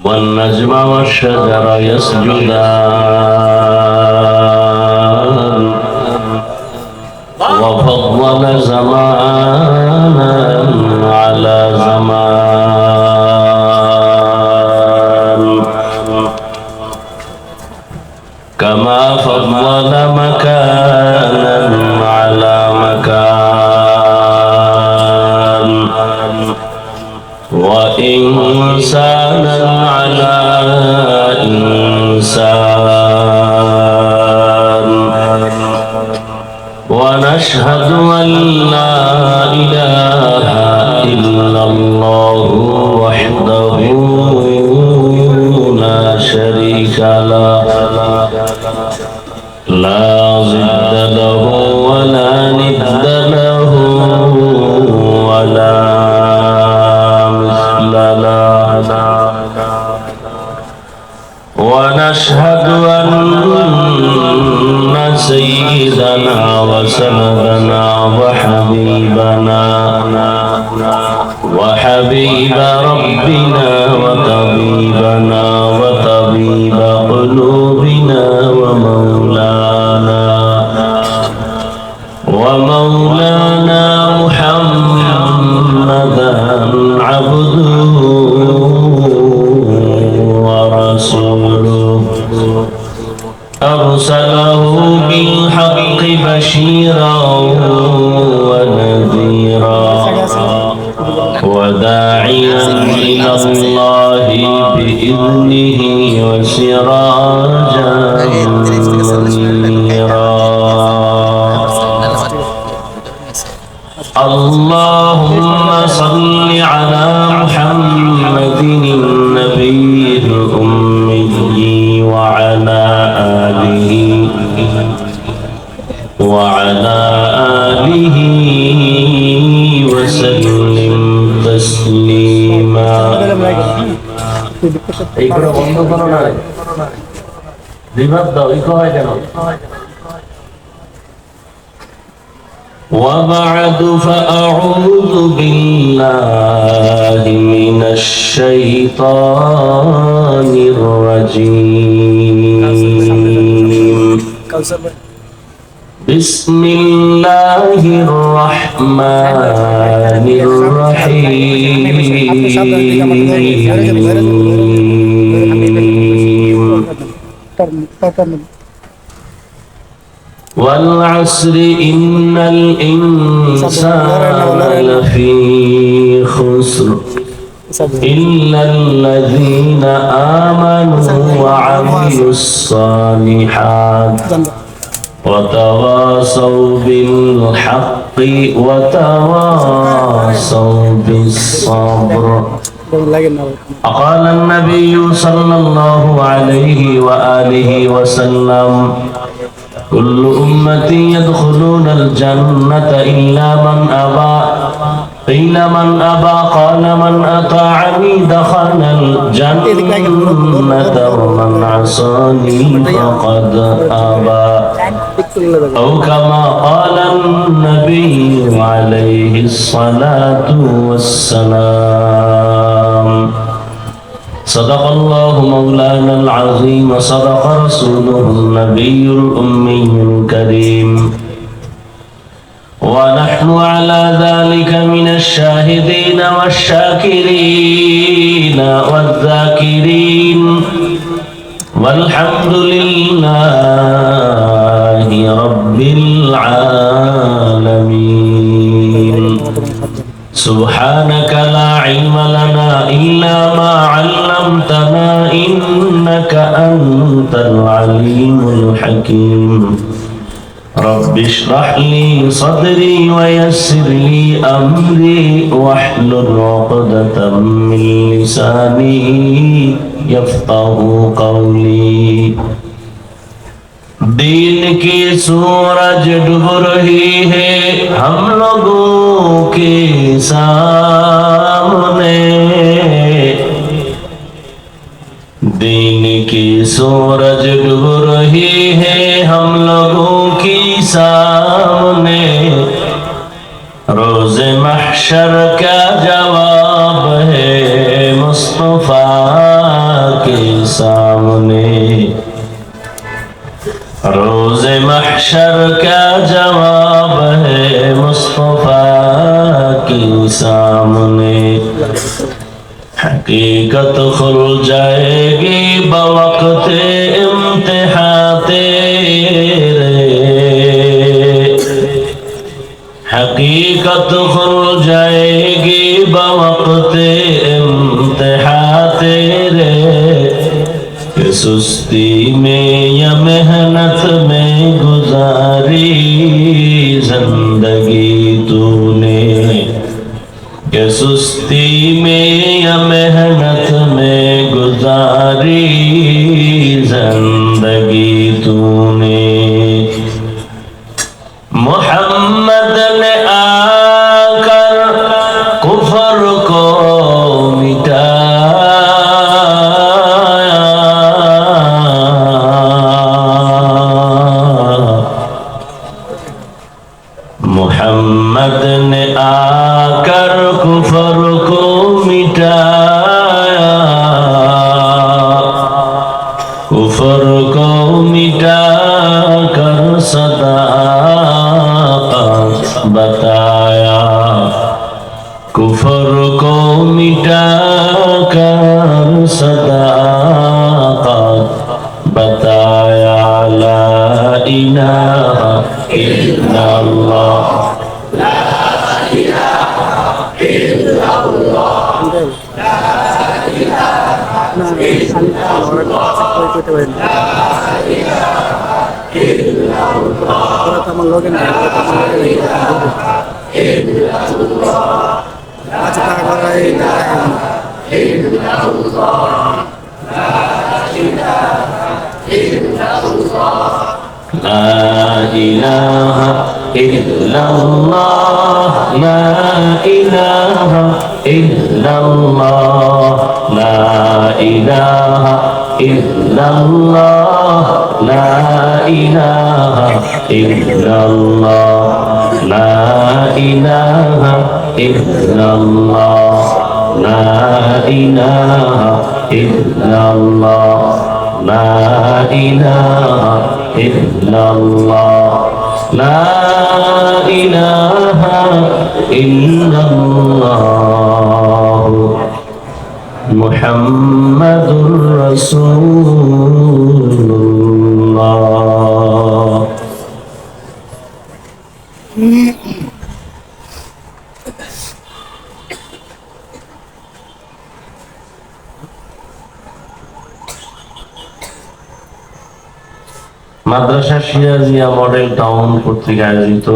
والنجم والشجر يسجدان وفضل زمانا على زمان كما فضل مكانا على مكان وإنسانا على إنسان ونشهد أن لا إله إلا الله وحده لا شريك له لا ضد له ولا ند له ولا مثل له ونشهد أن سيدنا وسندنا وحبيب ربنا وطبيبنا وطبيب قلوبنا ومولانا محمدا عبده ورسوله أرسله بالحق بشيرا ونذيرا وداعيا إلى الله بإذنه وسراجا منيرا اللهم صل على محمد النبي الأمي وعلى آله وسلم تسليما وبعد فأعوذ بالله من الشيطان الرجيم بسم الله الرحمن الرحيم والعصر إن الإنسان لفي خسر إلا الذين آمنوا وعملوا الصالحات وتواصوا بالحق وتواصوا بالصبر. قال النبي صلى الله عليه وآله وسلم كل أمتي يدخلون الجنة إلا من أبى قيل من أبى قال من أطاعني دخل الجنة ومن عصاني فقد أبى أو كما قال النبي عليه الصلاة والسلام. صدق الله مولانا العظيم وصدق رسوله النبي الأمي الكريم ونحن على ذلك من الشاهدين والشاكرين والذاكرين والحمد لله رب العالمين. سبحانك لا علم لنا إلا ما علمتنا إنك أنت العليم الحكيم. رب اشرح لي صدري ويسر لي أمري واحلل عقدة من لساني يفقه قولي. دین کی سورج ڈوب رہی ہے ہم لوگوں کے سامنے. دین کی سورج ڈوب رہی ہے ہم لوگوں کی سامنے. روز محشر کا جواب ہے مصطفیٰ सामने। रोज़े महशर का जवाब है मुस्तफा के सामने। हकीकत खुल जाएगी बवक़्ते इम्तिहान तेरे। हकीकत खुल जाएगी बवक़्ते इम्तिहान तेरे। कि सुस्ती में या मेहनत में गुजारी जिंदगी तूने। कि सुस्ती में या मेहनत में गुजारी जिंदगी तूने। मोहम्मद ने आकर कुफर को मिटाया। मोहम्मद ने आकर कुफर को मिटाया। कुफर को मिटा कर सदाक़त बताया। कुफर को मिटा कर सदाक़त बताया। ला इलाहा इल्लल्लाह। لا إله إلا الله لا إله إلا الله لا إله إلا الله لا إله إلا الله لا إله إلا الله لا إله إلا الله لا إله إلا الله لا إله إلا الله محمد رسول الله। মাদ্রাসা সিরাজিয়া মডেল টাউন কর্তৃক আয়োজিত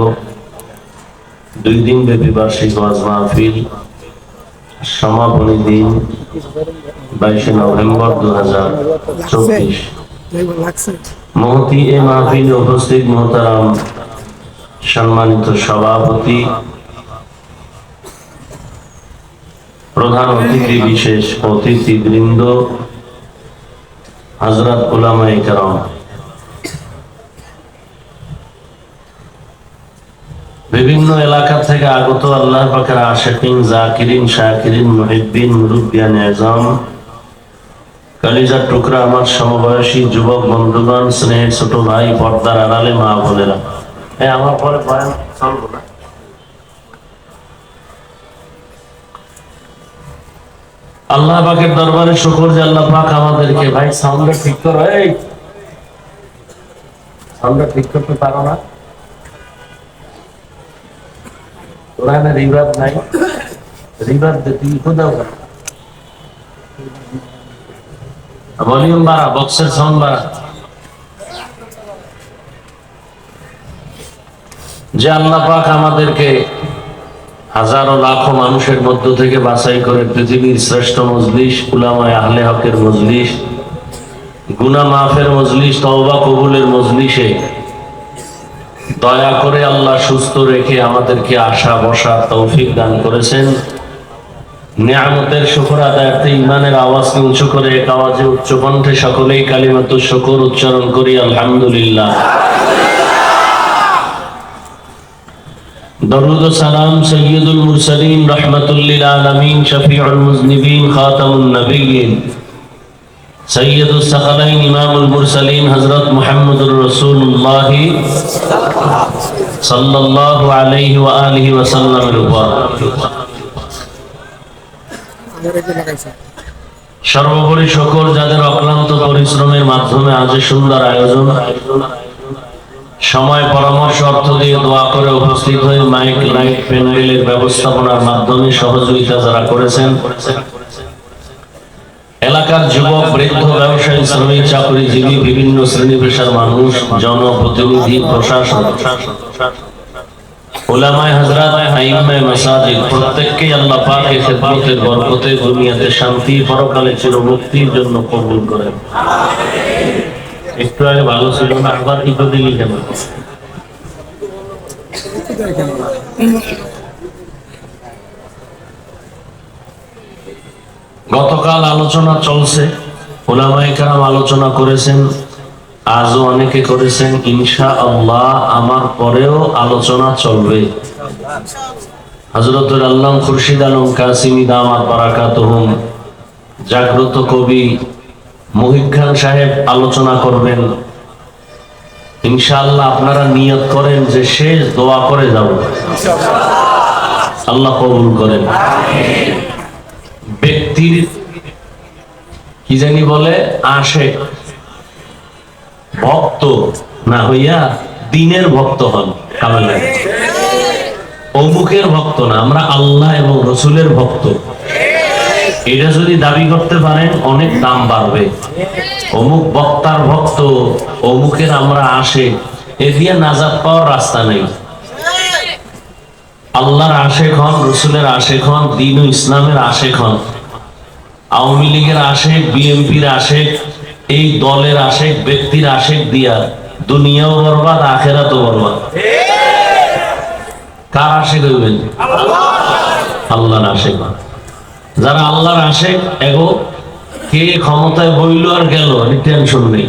2 দিন ব্যাপী বার্ষিক ওয়াজ মাহফিল সমাপনী দিন 22 নভেম্বর 2024। মহতি এ মাহফিলে উপস্থিত মোহতারাম সম্মানিত সভাপতি, প্রধান অতিথি, বিশেষ অতিথিবৃন্দ, হযরত উলামায়ে কেরাম, বিভিন্ন এলাকা থেকে আগত আল্লাহ পাকের আশিকিন, জাকিরিন, শাকিরিন, মুহিব্বিন, মুরব্বিয়ান আযম, কলিজার টুকরা আমার সমবয়সী যুবক বন্ধুগণ, স্নেহের ছোট ভাই, পর্দার আড়ালে মা বোনেরা। আমার পরে বয়ান চলবো না। আল্লাহ পাকের দরবারে শুকর যে আল্লাহ পাক আমাদেরকে, ভাই সাউন্ডটা ঠিক করো, এই সাউন্ডটা ঠিক করতে পারো না? ওরা না রিভার নাই, রিভার দিতে কোথাও ভলিউম বাড়া, বক্সের সাউন্ড বাড়া। যে আল্লাহ পাক আমাদেরকে হাজারো লাখো মানুষের মধ্য থেকে বাছাই করে পৃথিবীর শ্রেষ্ঠ মজলিস, উলামায়ে আহলে হকের মজলিস, গুনাহ মাফের মজলিস, তওবা কবুলের মজলিসে দয়া করে আল্লাহ সুস্থ রেখে আমাদেরকে আসা বসার তৌফিক দান করেছেন। নিয়ামতের শুকর আদায়ার্থে ঈমানের আওয়াজকে উঁচু করে এক আওয়াজে উচ্চ কণ্ঠে সকলেই কালিমাতুশ শুকর উচ্চারণ করি, আলহামদুলিল্লাহ। দরুদ ও সালাম সাইয়্যিদুল মুরসালিন, রাহমাতুল লিল আলামিন, শফিউল মুজনিবিন, খাতামুন নবিয়্যিন সৈয়দুস সাকালাইন ইমামুল মুরসালিন হযরত মুহাম্মদুর রাসূলুল্লাহ সাল্লাল্লাহু আলাইহি ওয়া আলিহি ওয়াসাল্লামের উপর সর্বোপরি সকল যাদের অক্লান্ত পরিশ্রমের মাধ্যমে আজ সুন্দর আয়োজন, সময় পরামর্শ অর্থ দিয়ে দোয়া করে উপস্থিত হয়ে মাইক লাইট প্যান্ডেলের ব্যবস্থাপনার মাধ্যমে সহযোগিতা যারা করেছেন, এলাকার যুবক, বৃদ্ধ, ব্যবসায়ী, শ্রমিক, চাকরিজীবী, বিভিন্ন শ্রেণী পেশার মানুষ, জনপ্রতিনিধি, প্রশাসন, উলামায়ে হযরত, আইম্মায়ে মাসাজিদ প্রত্যেককেই আল্লাহ পাকের খিদমতের বরকতে দুনিয়াতে শান্তি, পরকালে চিরমুক্তির জন্য কবুল করেন। একটু আগে ভালো ছিল না, আবার কি তো দিলি কেন? গতকাল আলোচনা চলছে, উলামায়ে কেরাম আলোচনা করেছেন, আজও অনেকে করেছেন, ইনশাআল্লাহ আমার পরেও আলোচনা চলবে। হযরতুল আল্লামা খুরশিদ আলম কাসিমি দামাত বারাকাতুহুম, জাগ্রত কবি মুহিব খান সাহেব আলোচনা করবেন। ইনশাআল্লাহ আপনারা নিয়ত করেন যে শেষ দোয়া করে যাব, আল্লাহ কবুল করেন। ব্যক্তির কি জানি বলে আশেক, ভক্ত না হইয়া দিনের ভক্ত হন, কামালে অমুকের ভক্ত না, আমরা আল্লাহ এবং রসুলের ভক্ত। এটা যদি দাবি করতে পারেন অনেক দাম বাড়বে। অমুক বক্তার ভক্ত, অমুকের আমরা আশেক, এ দিয়ে নাজাত পাওয়ার রাস্তা নেই। আল্লাহর আশেক হন, রসুলের আশেক হন, দ্বীন ও ইসলামের আশেক হন। আওয়ামী লীগের আশেক, বিএনপির আশেক, এই দলের আশেক, ব্যক্তির আশেক দিয়া দুনিয়াও বরবাদ, আখেরাতও বরবাদ। কার আশেক হইবেন? আল্লাহর আশেক। যারা আল্লাহর আশেক, এগো কে ক্ষমতায় বইল আর গেল, টেনশন নেই।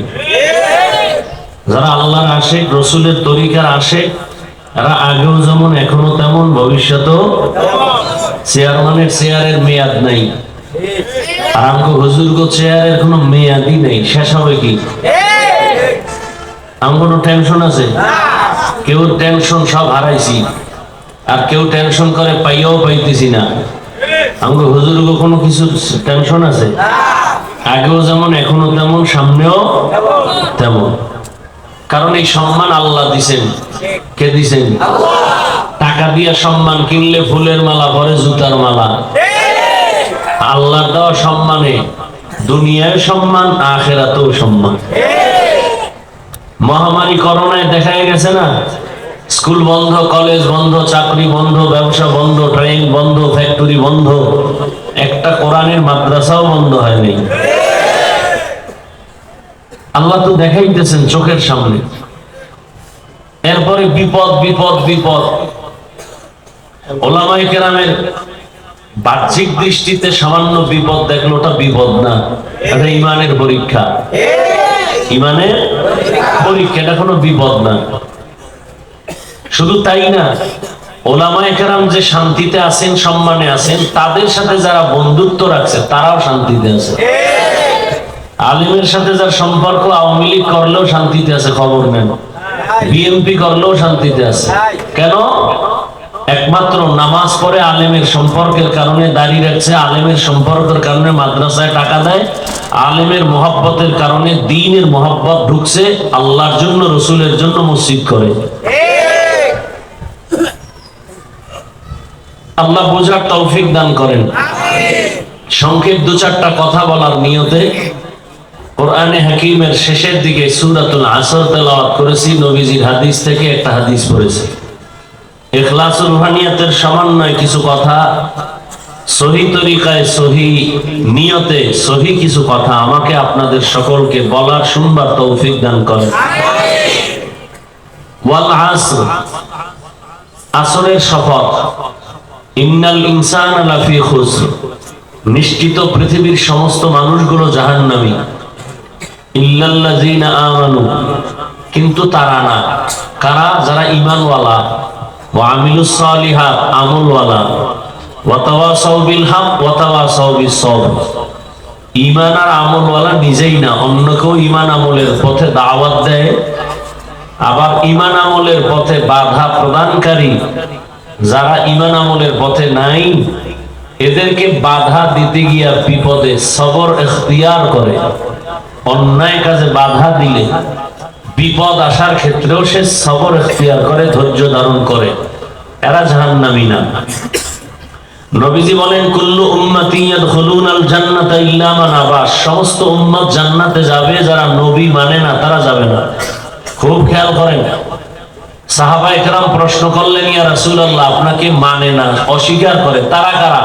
যারা আল্লাহর আশেক, রসুলের তরিকার আশেক, এরা আগেও যেমন এখনো তেমন, ভবিষ্যতেও। চেয়ারম্যানের চেয়ারের মেয়াদ নাই, আর আমগো হুজুরগো চেয়ারের কোনো মেয়াদই নেই, শেষ হবে কি? আমার কোনো টেনশন আছে? কেউ টেনশন সব হারাইছি, আর কেউ টেনশন করে পাইয়াও পাইতেছি না। আমগো হুজুরগো কোনো কিছু টেনশন আছে? আগেও যেমন এখনো তেমন, সামনেও তেমন। কারণ এই সম্মান আল্লাহ দিছেন। কে দিছেন? টাকা দিয়ে সম্মান কিনলে ফুলের মালা পরে জুতার মালা। আল্লাহর দেওয়া সম্মানে দুনিয়ায় সম্মান, আখিরাতেও সম্মান। মহামারী করোনায় দেখা গেছে না, স্কুল বন্ধ, কলেজ বন্ধ, চাকরি বন্ধ, ব্যবসা বন্ধ, ট্রেন বন্ধ, ফ্যাক্টরি বন্ধ, একটা কোরআনের মাদ্রাসাও বন্ধ হয়নি। আল্লাহ তো দেখাইতেছেন চোখের সামনে। এরপরে বিপদ বিপদ বিপদ। উলামায়ে কেরামের বাহ্যিক দৃষ্টিতে সামান্য বিপদ দেখলো, ওটা বিপদ না, এটা ইমানের পরীক্ষা। ইমানের পরীক্ষা, এটা কোনো বিপদ না। শুধু তাই না, উলামায়ে কেরাম যে শান্তিতে আছেন, সম্মানে আছেন, তাদের সাথে যারা বন্ধুত্ব রাখছে তারাও শান্তিতে আছে। আলিমের সাথে যার সম্পর্ক, আওয়ামী লীগ করলেও শান্তিতে আছে, খবর নেন। বিএনপি করলেও শান্তিতে আছে। কেন? একমাত্র নামাজ পড়ে আলেমের সম্পর্কের কারণে দাড়ি রাখছে, আলেমের সম্পর্কের কারণে মাদ্রাসায় টাকা দেয়, আলেমের মহব্বতের কারণে দ্বীনের মহব্বত ঢুকছে, আল্লাহর জন্য, রসুলের জন্য মসজিদ করে। আল্লাহ বোঝার তৌফিক দান করেন। সংক্ষেপ দু চারটা কথা বলার নিয়তে কোরআনে হাকিমের শেষের দিকে সূরাতুল আসর তেলাওয়াত করেছি, নবীজির হাদিস থেকে একটা হাদিস পড়েছি। ইখলাসুর রুহানিয়াতের সমন্বয়ে কিছু কথা, সহি তরিকায়, সহি নিয়তে, সহি কিছু কথা আমাকে আপনাদের সকলকে বলার, শুনবার তৌফিক দান করেন। ওয়াল আসর, আসরের শপথ। ইন্নাল ইনসানা লাফি খুসর, নিশ্চিত পৃথিবীর সমস্ত মানুষগুলো জাহান্নামী। ইল্লাল্লাযীনা আমানু, কিন্তু তারা না। কারা? যারা ঈমানওয়ালা। ওয়া আমিলুস সালিহাত, আমলওয়ালা। ওয়া তাওয়াসাউ বিল হক ওয়া তাওয়াসাউ বিস সবর, ঈমান আর আমলওয়ালা নিজেই না, অন্যকেও ঈমান আমলের পথে দাওয়াত দেয়। আবার ঈমান আমলের পথে বাধা প্রদানকারী যারা ঈমান আমলের পথে নাই, এদেরকে বাধা দিতে গিয়া বিপদে সবর ইখতিয়ার করে। অন্যায় কাজে বাধা দিলে বিপদ আসার ক্ষেত্রেও সে সবর ইখতিয়ার করে, ধৈর্য ধারণ করে। এরা জাহান্নামী না। নবীজি বলেন, কুল্লু উম্মতি ইয়াদখুলুনাল জান্নাতা ইল্লা মান আবা। সমস্ত উম্মত জান্নাতে যাবে, যারা নবী মানে না তারা যাবে না। খুব খেয়াল করেন। সাহাবায়ে কেরাম প্রশ্ন করলেন, ইয়া রাসূলুল্লাহ, আপনাকে মানে না, অস্বীকার করে, তারা কারা?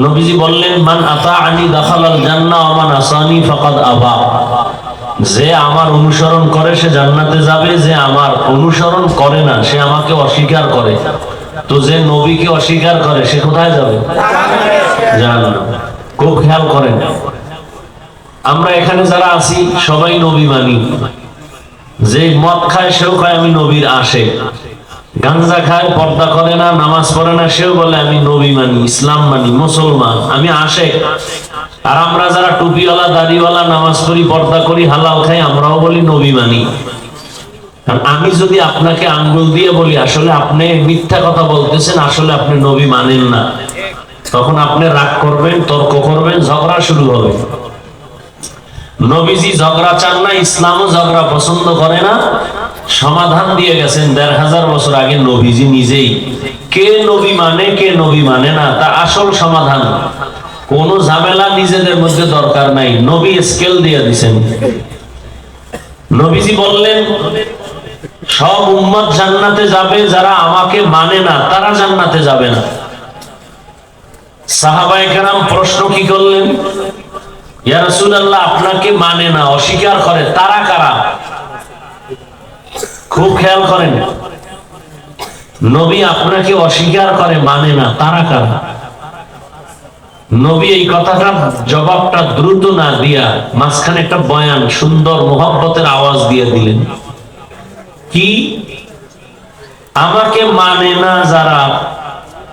নবীজি বললেন, মান আতাআনি দাখালাল জান্নাহ ওয়া মান আসানি ফাকাদ আবা। যে আমার অনুসরণ করে সে জান্নাতে যাবে, যে আমার অনুসরণ করে না সে আমাকে অস্বীকার করে। তো যে নবীকে অস্বীকার করে সে কোথায় যাবে? জাহান্নামে। খুব খেয়াল করেন। আমরা এখানে যারা আছি সবাই নবী মানি। যে মদ খায় সেও কয় আমি নবীর আশিক, গাঞ্জা খায়, পর্দা করে না, নামাজ পড়ে না, সেও বলে আমি নবী মানি, ইসলাম মানি, মুসলমান, আমি আশিক। আর আমরা যারা টুপিওয়ালা, দাড়িওয়ালা, নামাজ পড়ি, পর্দা করি, হালাল খাই, আমরাও বলি নবী মানি। আমি যদি আপনাকে আঙ্গুল দিয়ে বলি আসলে আপনি মিথ্যা কথা বলতেছেন, আসলে আপনি নবী মানেন না, তখন আপনি রাগ করবেন, তর্ক করবেন, ঝগড়া শুরু হবে। নবীজি ঝগড়া চান না, ইসলামও ঝগড়া পছন্দ করে না। সমাধান দিয়ে গেছেন ১৫০০ বছর আগে নবীজি নিজেই। কে নবী মানে, কে নবী মানে না, তা আসল সমাধান। কোন ঝামেলা নিজেদের মধ্যে দরকার নাই, নবী স্কেল দিয়ে দিছেন। নবীজি বললেন, সব উম্মত জান্নাতে যাবে, যারা আমাকে মানে না তারা জান্নাতে যাবে না। সাহাবায়ে কেরাম প্রশ্ন কি করলেন, ইয়া রাসূলুল্লাহ, আপনাকে মানে না, অস্বীকার করে, তারা কারা? খুব খেয়াল করেন। নবী আপনাকে অস্বীকার করে, মানে না, তারা কারা? নবী এই কথাটার জবাবটা দ্রুত না দিয়া মাঝখানে একটা বয়ান, সুন্দর মুহাব্বতের আওয়াজ দিয়ে দিলেন। কি? আমাকে মানে না যারা,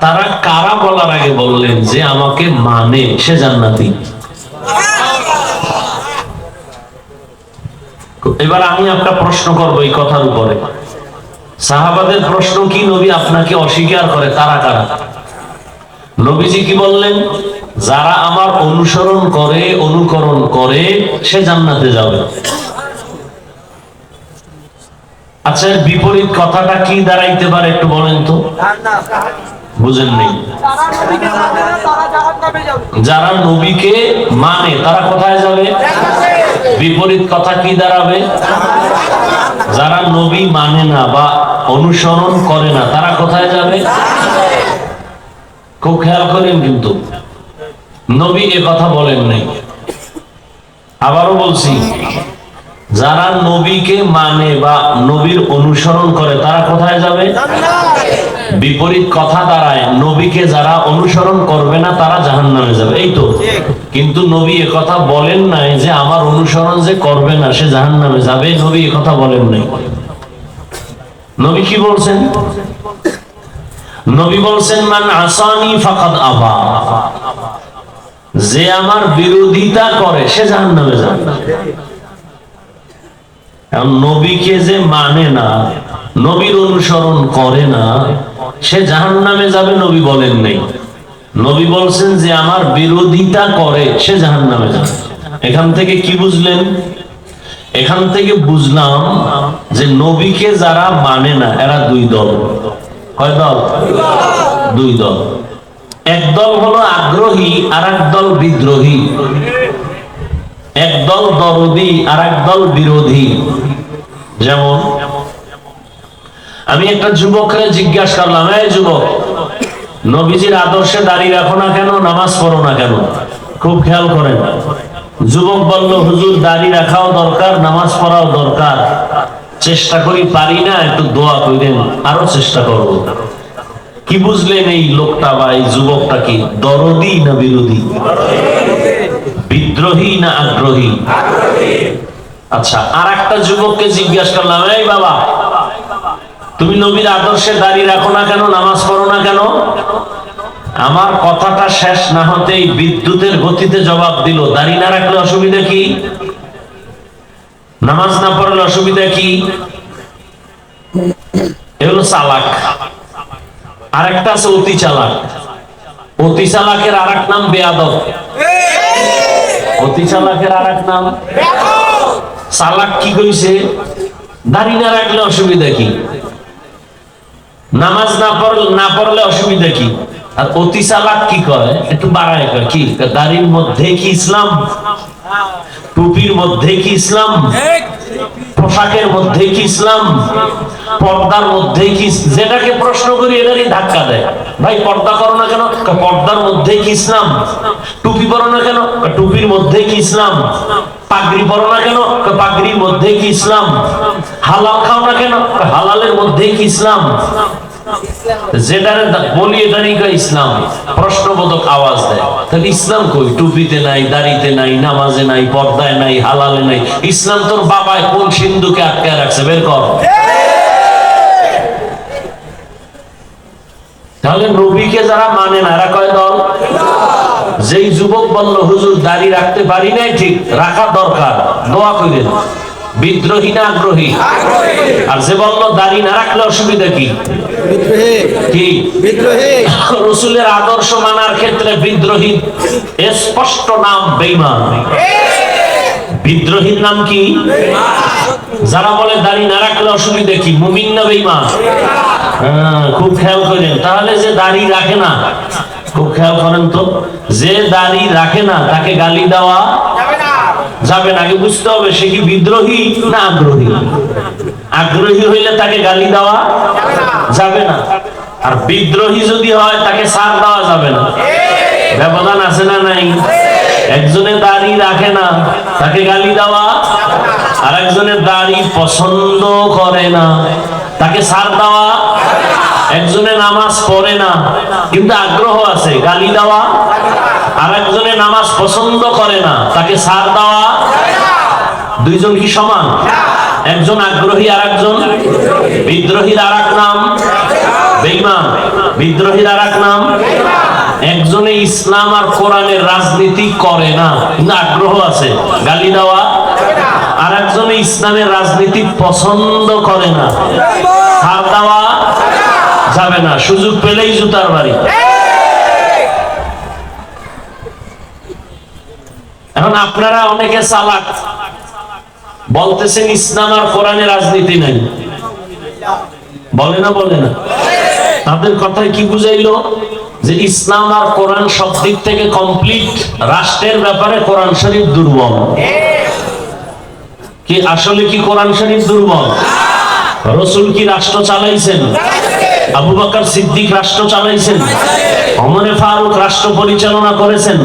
তারা কারা বলার আগে বললেন যে আমাকে মানে সে জান্নাতি। এবার আমি একটা প্রশ্ন করব এই কথার উপরে। সাহাবাদের প্রশ্ন কি, নবী আপনাকে অস্বীকার করে, তারা কারা? নবীজি কি বললেন? যারা আমার অনুসরণ করে, অনুকরণ করে, সে জান্নাতে যাবে। আচ্ছা, এর বিপরীত কথাটা কি দাঁড়াইতে পারে একটু বলেন তো? বুঝেন নেই? যারা নবীকে মানে তারা কোথায় যাবে? বিপরীত কথা কি দাঁড়াবে? যারা নবী মানে না বা অনুসরণ করে না তারা কোথায় যাবে? খুব খেয়াল করেন, কিন্তু নবী এ কথা বলেন নাই। আবারও বলছি, যারা নবীকে মানে বা নবীর অনুসরণ করে তারা কোথায় যাবে? বিপরীত কথা দাঁড়ায়, নবীকে যারা অনুসরণ করবে না তারা জাহান্নামে যাবে, এই তো। কিন্তু নবী এ কথা বলেন নাই যে আমার অনুসরণ যে করবে না সে জাহান্নামে যাবে, নবী এ কথা বলেন নাই। নবী কি বলছেন? নবী বলছেন, মান আসানি ফাকাদ আবা। যে আমার বিরোধিতা করে সে জাহান্নামে যাবে। নবীকে যে মানে না, নবীর অনুসরণ করে না, সে জাহান্নামে যাবে, নবী বলেন নাই। নবী বলছেন যে আমার বিরোধিতা করে সে জাহান্নামে যাবে। এখান থেকে কি বুঝলেন? এখান থেকে বুঝলাম যে নবীকে যারা মানে না এরা দুই দল। কয় দল? দুই দল। এক দল হলো আগ্রহী, আর এক দল বিদ্রোহী। এক দল দরদি, আর এক দল বিরোধী। যেমন আমি একটা যুবককে জিজ্ঞাসা করলাম, এই যুবক, নবীজির আদর্শে দাঁড়িয়ে রাখো না কেন, নামাজ পড়ো না কেন? খুব খেয়াল করেন। যুবক বলল, হুজুর দাঁড়িয়ে রাখাও দরকার, নামাজ পড়াও দরকার, চেষ্টা করি, পারি না, একটু দোয়া করেন, আরো চেষ্টা করব। কি বুঝলেন এই লোকটা বা এই যুবকটা কি দরদি না বিরোধী? বিদ্রোহী না আগ্রহী? আচ্ছা, আর একটা যুবককে জিজ্ঞাসা করলাম, এই বাবা, তুমি নবীর আদর্শে দাঁড়িয়ে রাখো না কেন, নামাজ পড়ো না কেন? আমার কথাটা শেষ না হতেই বিদ্যুতের গতিতে জবাব দিল, দাড়ি না রাখলে অসুবিধা কি, নামাজ না পড়লে অসুবিধা কি? এগুলো চালাক। আরেকটা আছে অতি চালাক। অতি চালাকের আরেক নাম বেয়াদব। অতি চালাকের আরেক নাম চালাক। কি কইছে? দাড়ি না রাখলে অসুবিধা কি, নামাজ না পড়লে অসুবিধা কি? আর অতি চালাক কি কয়, একটু বাড়ায় কয় কি, দাড়ির মধ্যে কি ইসলাম, টুপির মধ্যে কি ইসলাম, পোশাকের মধ্যে কি ইসলাম, পর্দার মধ্যে কি? যেটাকে প্রশ্ন করি এটারই ধাক্কা দেয়। ভাই পর্দা করো না কেন? পর্দার মধ্যে কি ইসলাম। টুপি পরো না কেন? টুপির মধ্যে কি ইসলাম। পাগড়ি পরো না কেন? পাগড়ির মধ্যে কি ইসলাম। হালাল খাও না কেন? হালালের মধ্যে কি ইসলাম। যেটারে বলি এটারই ইসলাম। প্রশ্নবোধক আওয়াজ দেয়। তাহলে ইসলাম কই? টুপিতে নাই, দাড়িতে নাই, নামাজে নাই, পর্দায় নাই, হালালে নাই। ইসলাম তোর বাবায় কোন সিন্ধুকে আটকায় রাখছে, বের কর। তাহলে নবীকে যারা মানে না এরা কয় দল? যেই যুবক বলল হুজুর দাড়ি রাখতে পারি নাই, ঠিক রাখা দরকার, দোয়া করেন। বিদ্রোহী না আগ্রহী? আর যে বললো দাড়ি না রাখলে অসুবিধা কি, কি বিদ্রোহী। রাসূলের আদর্শ মানার ক্ষেত্রে বিদ্রোহী স্পষ্ট নাম বেঈমান। বিদ্রোহীর নাম কি? যারা বলে দাড়ি না রাখলে অসুবিধা কি, মুমিন না বেঈমান? খুব খেয়াল করেন। তাহলে যে দাড়ি রাখে না, খুব খেয়াল করেন তো, যে দাড়ি রাখে না তাকে গালি দেওয়া যাবে না। আগে বুঝতে হবে সে কি বিদ্রোহী না আগ্রহী। আগ্রহী হইলে তাকে গালি দেওয়া যাবে না, আর বিদ্রোহী যদি হয় তাকে ছাড় দেওয়া যাবে না। ব্যবধান আছে না নাই? একজনের দাড়ি রাখে না তাকে গালি দেওয়া, আর একজনের দাড়ি পছন্দ করে না তাকে ছাড় দেওয়া। একজনে নামাজ পড়ে না কিন্তু আগ্রহ আছে, গালি দেওয়া। আর একজনে নামাজ পছন্দ করে না তাকে ছাড় দেওয়া। দুইজন কি সমান? একজন আগ্রহী আর একজন বিদ্রোহীর আর এক নাম বেঈমান। বিদ্রোহীর আর এক নাম, একজনে ইসলাম আর কোরআনের রাজনীতি করে না কিন্তু আগ্রহ আছে, গালি দেওয়া। আর একজনে ইসলামের রাজনীতি পছন্দ করে না, ছাড় দেওয়া যাবে না। সুযোগ পেলেই জুতার বাড়ি। এখন আপনারা অনেকে চালাক, বলতেছেন ইসলাম আর কোরআনের রাজনীতি নাই। বলে না? বলে না? তাদের কথায় কি বুঝাইলো? যে ইসলাম আর কোরআন সব দিক থেকে কমপ্লিট। রাষ্ট্রের ব্যাপারে কোরআন শরীফ দুর্বল। কি আসলে কি কোরআন শরীফ দুর্বল? রাসূল কি রাষ্ট্র চালাইছেন? আবু বকর সিদ্দিক রাষ্ট্র চালাইছেন? ওমর ফারুক রাষ্ট্র পরিচালনা করেছেন?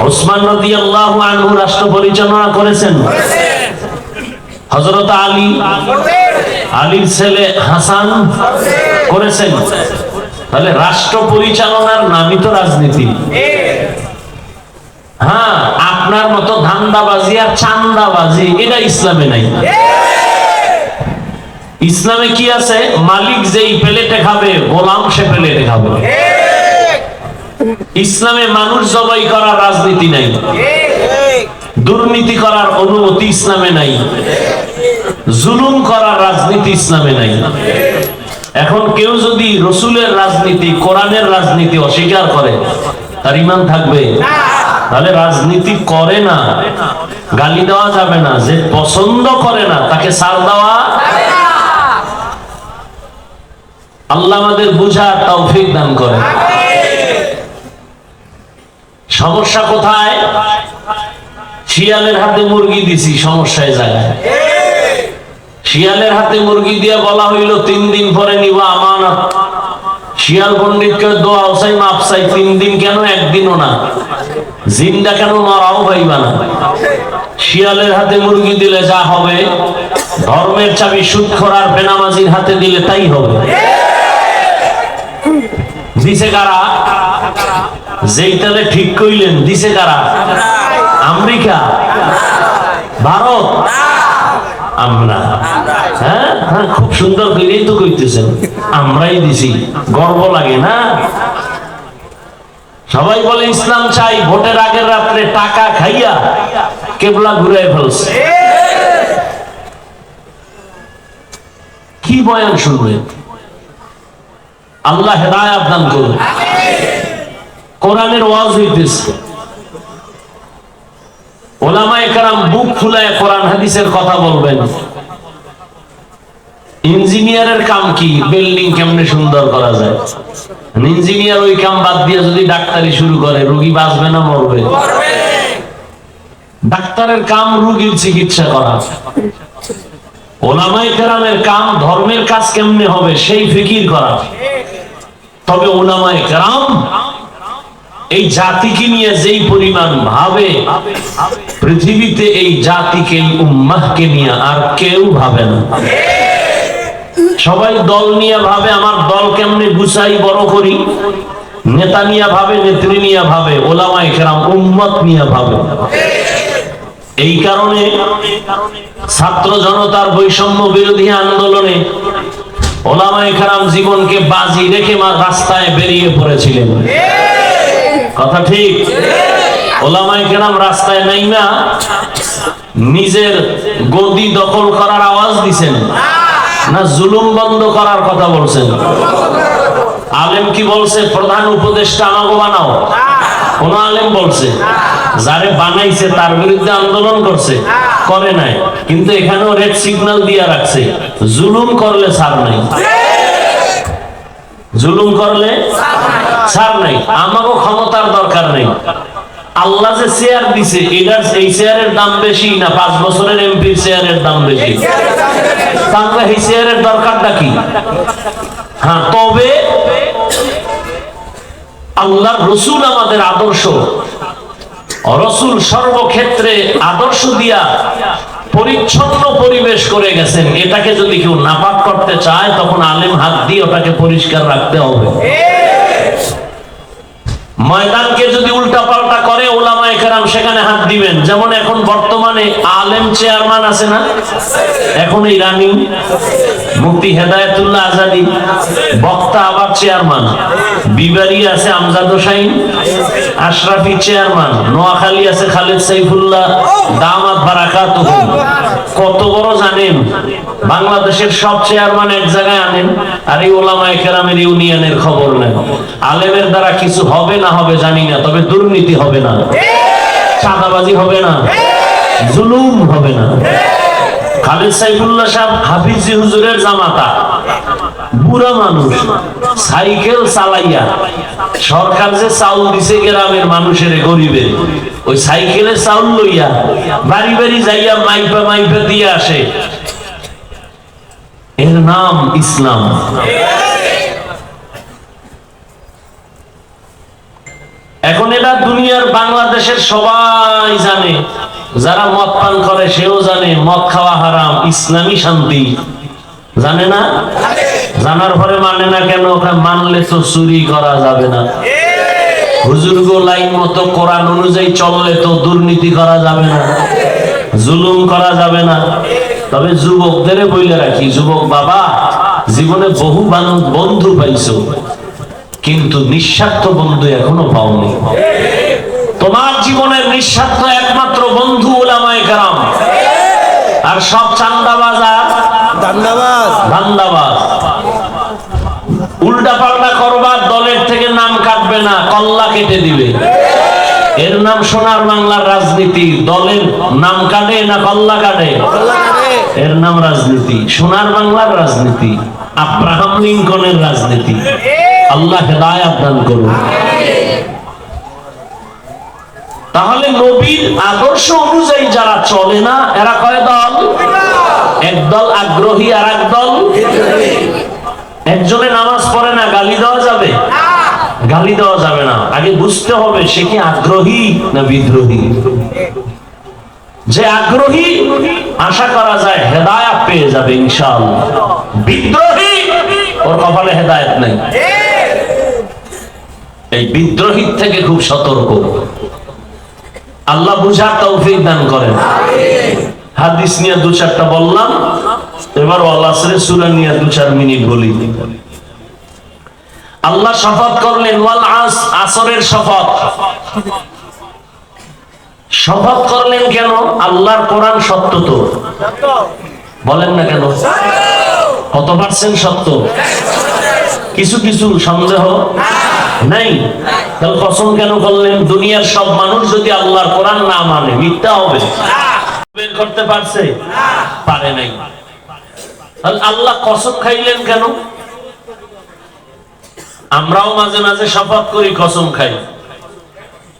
ওসমান রাদিয়াল্লাহু আনহু রাষ্ট্র পরিচালনা করেছেন? হযরত আলীর ছেলে হাসান করেছেন? তাহলে রাষ্ট্র পরিচালনার নামই তো রাজনীতি। হ্যাঁ, আপনার মতো ধান্দাবাজি আর চান্দাবাজি এটা ইসলামে নাই। ইসলামে কি আছে? মালিক যেই প্লেটে খাবে গোলাম সে প্লেটে খাবে। ইসলামে মানুষ জবাই করার রাজনীতি নাই, দুর্নীতি করার অনুমতি ইসলামে নাই, জুলুম করার রাজনীতি ইসলামে নাই। এখন কেউ যদি রাসূলের রাজনীতি কোরআনের রাজনীতি অস্বীকার করে তার ঈমান থাকবে? তাহলে রাজনীতি করে না গালি দেওয়া যাবে না, যে পছন্দ করে না তাকে ছাড় দেওয়া। আল্লাহ আমাদের বুঝার তৌফিক দান করে। সমস্যা কোথায়? শিয়ালের হাতে মুরগি দিছি, সমস্যায় জায়গায়। শিয়ালের হাতে মুরগি দিয়ে বলা হইল 3 দিন পরে নিবা আমানত। শিয়াল পণ্ডিতকে দোয়া চাই, মাপ চাই। 3 দিন কেন? একদিনও না। জিন্দা কেন? মরাও পাইবা না। শিয়ালের হাতে মুরগি দিলে যা হবে, ধর্মের চাবি সুদখোর আর বেনামাজির হাতে দিলে তাই হবে। দিছে কারা? যেইটালে ঠিক কইলেন দিছে কারা? আমেরিকা, ভারত, আমরা। হ্যাঁ, খুব সুন্দর করেই তো কইতেছেন, আমরাই দিছি। গর্ব লাগে না? সবাই বলে ইসলাম চাই, ভোটের আগের রাত্রে টাকা খাইয়া কেবলা ঘুরে ফেলছে। কি বয়ান শুনবেন? আল্লাহ হেদায়েত দান করুন। কোরআনের ওয়াজ হইতেছে, ওলামায়ে কেরাম বুক ফুলায় কোরআন হাদিসের কথা বলবেন। ইঞ্জিনিয়ারের কাম কি? বিল্ডিং কেমনে সুন্দর করা যায়। ইঞ্জিনিয়ার ওই কাম বাদ দিয়ে যদি ডাক্তারি শুরু করে, রোগী বাঁচবে না মরবে? ডাক্তারের কাম রোগীর চিকিৎসা করা। ওলামায়ে কেরামের কাম ধর্মের কাজ কেমনে হবে সেই ফিকির করা। তবে ওলামায়ে কেরাম এই জাতিকে নিয়ে যেই পরিমাণ ভাবে, পৃথিবীতে এই জাতিকে, এই উম্মাহকে নিয়ে আর কেউ ভাবে না। সবাই দল নিয়ে ভাবে, আমার দল কেমনে গুছাই বড় করি। নেতা নিয়ে ভাবে, নেত্রী নিয়ে ভাবে। ওলামায়ে কেরাম উম্মত নিয়ে ভাবে। এই কারণে ছাত্র জনতার বৈষম্য বিরোধী আন্দোলনে ওলামায়ে কেরাম জীবনকে বাজি রেখে রাস্তায় বেরিয়ে পড়েছিলেন। কথা ঠিক? ওলামায়ে কেরাম রাস্তায় নাইমা নিজের গদি দখল করার আওয়াজ দিছেন না জুলুম বন্ধ করার কথা বলছেন? আলেম কি বলছে? প্রধান উপদেষ্টা আমাকে বানাও। কোন আলেম বলছে? যারে বানাইছে তার বিরুদ্ধে আন্দোলন করছে? করে নাই। কিন্তু এখানেও রেড সিগন্যাল দিয়ে রাখছে, জুলুম করলে ছাড় নাই। জুলুম করলে ছাড় নাই। আমাকে ক্ষমতার দরকার নেই। আল্লাহ যে চেয়ার দিছে, এটার এই চেয়ারের দাম বেশি না 5 বছরের এমপির চেয়ারের দাম বেশি? তাহলে এই চেয়ারের দরকারটা কি? হ্যাঁ, তবে আল্লাহর রাসূল আমাদের আদর্শ। রাসূল সর্বক্ষেত্রে আদর্শ দিয়া পরিচ্ছন্ন পরিবেশ করে গেছেন। এটাকে যদি কেউ নাপাক করতে চায়, তখন আলেম হাত দিয়ে ওটাকে পরিষ্কার রাখতে হবে। ময়দানকে যদি উল্টা পাল্টা করে, ওলামায়ে কেরাম সেখানে হাত দিবেন। যেমন এখন বর্তমানে আলেম চেয়ারম্যান আছে না? এখন এই রানিং মুফতি হেদায়েতুল্লাহ আজাদী, বক্তা আবার চেয়ারম্যান। বিবারি আছে আমজাদ হোসাইন, আশরাফি চেয়ারম্যান। নোয়াখালী আছে খালেদ সাইফুল্লাহ দামাত বারাকাতুহু। কত বড় জানেন? বাংলাদেশের সব চেয়ারম্যান এক জায়গায় আনেন, আর এই ওলামায়ে কেরামের ইউনিয়নের খবর নেন। আলেমের দ্বারা কিছু হবে না হবে জানি না, তবে দুর্নীতি হবে না, চাঁদাবাজি হবে না, জুলুম হবে না। খালেদ সাইফুল্লাহ সাহেব হাফিজি হুজুরের জামাতা, বুড়া মানুষ, সাইকেল চালাইয়া সরকার যে চাউল দিছে গ্রামের মানুষের, গরিবের, ওই সাইকেলে চাউল লইয়া বাড়ি বাড়ি যাইয়া মাইপা মাইপা দিয়ে আসে। এর নাম ইসলাম। এখন এটা দুনিয়ার বাংলাদেশের সবাই জানে। যারা মদ পান করে সেও জানে মদ খাওয়া হারাম, ইসলামী শান্তি। জানে না? জানার পরে মানে না কেন? মানলে তো চুরি করা যাবে না, হুজুর গো লাইন মতো কোরআন অনুযায়ী চললে তো দুর্নীতি করা যাবে না, জুলুম করা যাবে না। তবে যুবকদের বইলে রাখি, যুবক বাবা, জীবনে বহু বন্ধু পাইছো, কিন্তু নিঃস্বার্থ বন্ধু এখনো পাওনি। তোমার জীবনের নিঃস্বার্থ একমাত্র বন্ধু উলামায়ে কেরাম। আর সব চান্দাবাজ আর ধান্দাবাজ। উল্টা পাল্টা করবার, দলের থেকে নাম কাটবে না, কল্লা কেটে দিবে। এর নাম সোনার বাংলার রাজনীতি। দলের নাম কাটে না কল্লা কাটে? এর নাম রাজনীতি, সোনার বাংলার রাজনীতি, আব্রাহাম লিঙ্কনের রাজনীতি। আল্লাহ হেদায়েত দান করুন। তাহলে নবীর আদর্শ অনুযায়ী যারা চলে না, এরা কয় দল? এক দল আগ্রহী আর এক দল। একজনে নামাজ পড়ে না, গালি দেওয়া যাবে? গালি দেওয়া যাবে না। আগে বুঝতে হবে সে কি আগ্রহী না বিদ্রোহী। যে আগ্রহী, আশা করা যায় হেদায়েত পেয়ে যাবে ইনশাআল্লাহ। বিদ্রোহী, ওর কপালে হেদায়েত নাই। এই বিদ্রোহী থেকে খুব সতর্ক। আল্লাহ বুঝার তৌফিক দান করেন। হাদিস নিয়ে 2-4টা বললাম, এবার ওয়াল আসরের সূরা নিয়ে 2-4 মিনিট বলি। আল্লাহ শপথ করলেন ওয়াল আসরের শপথ। শপথ করলেন কেন? আল্লাহর কোরআন সত্য তো, বলেন না কেন? কত পার্সেন্ট সত্য? কিছু কিছু সন্দেহ নাই। তাহলে কসম কেন করলেন? দুনিয়ার সব মানুষ যদি আল্লাহর কোরআন না মানে মিথ্যা হবে। বের করতে পারছে? পারে নাই। আল্লাহ কসম খাইলেন কেন? আমরাও মাঝে মাঝে শপথ করি, কসম খাই।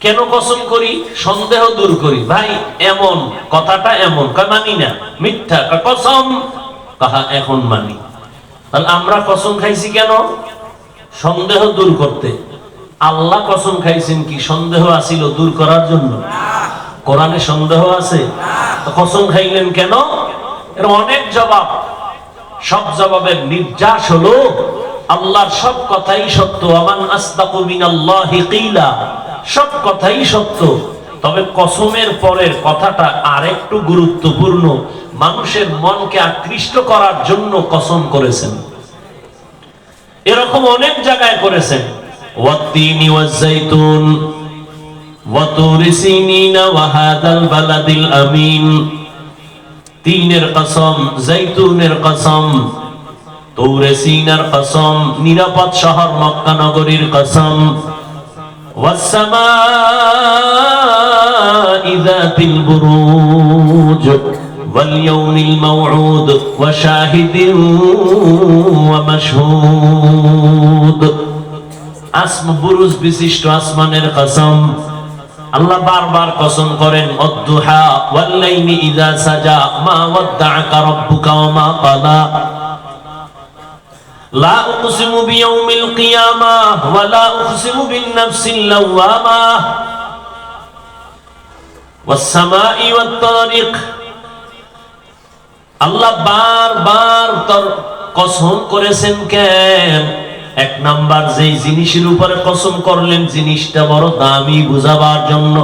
কেন কসম করি? সন্দেহ দূর করি। ভাই এমন কথাটা এমন, মানি না, মিথ্যা, কসম কাহা এখন মানি। তাহলে আমরা কসম খাইছি কেন? সন্দেহ দূর করতে। আল্লাহ কসম খাইছেন কি সন্দেহ আসিল দূর করার জন্য? কোরআনে সন্দেহ আছে? কসম খাইলেন কেন? এর অনেক জবাব। সব জবাবের নির্যাস হলো আল্লাহর সব কথাই সত্য। আমান আসদাকু মিনাল্লাহি কিলা, সব কথাই সত্য। তবে কসমের পরের কথাটা আরেকটু গুরুত্বপূর্ণ। মানুষের মনকে আকৃষ্ট করার জন্য কসম করেছেন। এরকম অনেক জায়গায় করেছেন। ওয়াত্তিনি ওয়াজ-যাইতুন ওয়া তুরি সিনিন ওয়া হাদাল বালাদিল আমিন। তিনের কসম, যাইতুনের কসম, তুরে সিনার কসম, নিরাপদ শহর মক্কা নগরীর কসম, ওয়াস সামাই যাতিল বুরুজ ওয়াল ইয়াউমিল মাউউদ ওয়া শাহিদিন ওয়া মাশহুদ। বুরুজ বিশিষ্ট আসমানের কসম। আল্লাহ বারবার কসম করেন অদ্দুহা ওয়াল লাইলি ইযা সাজা মা ওয়াদ্দাআকা রাব্বুকা ওয়া মা ক্বালা। লা উকসিমু বিয়াউমিল কিয়ামাহ ওয়া লা উকসিমু বিন নাফসিল লাওয়ামাহ ওয়াস সামাই ওয়াত তারিক। আল্লাহ বারবার তোর কসম করেছেন কেন? এক নাম্বার যে জিনিসের উপরে কসম করলেন জিনিসটা বড় দামি বুঝাবার জন্য।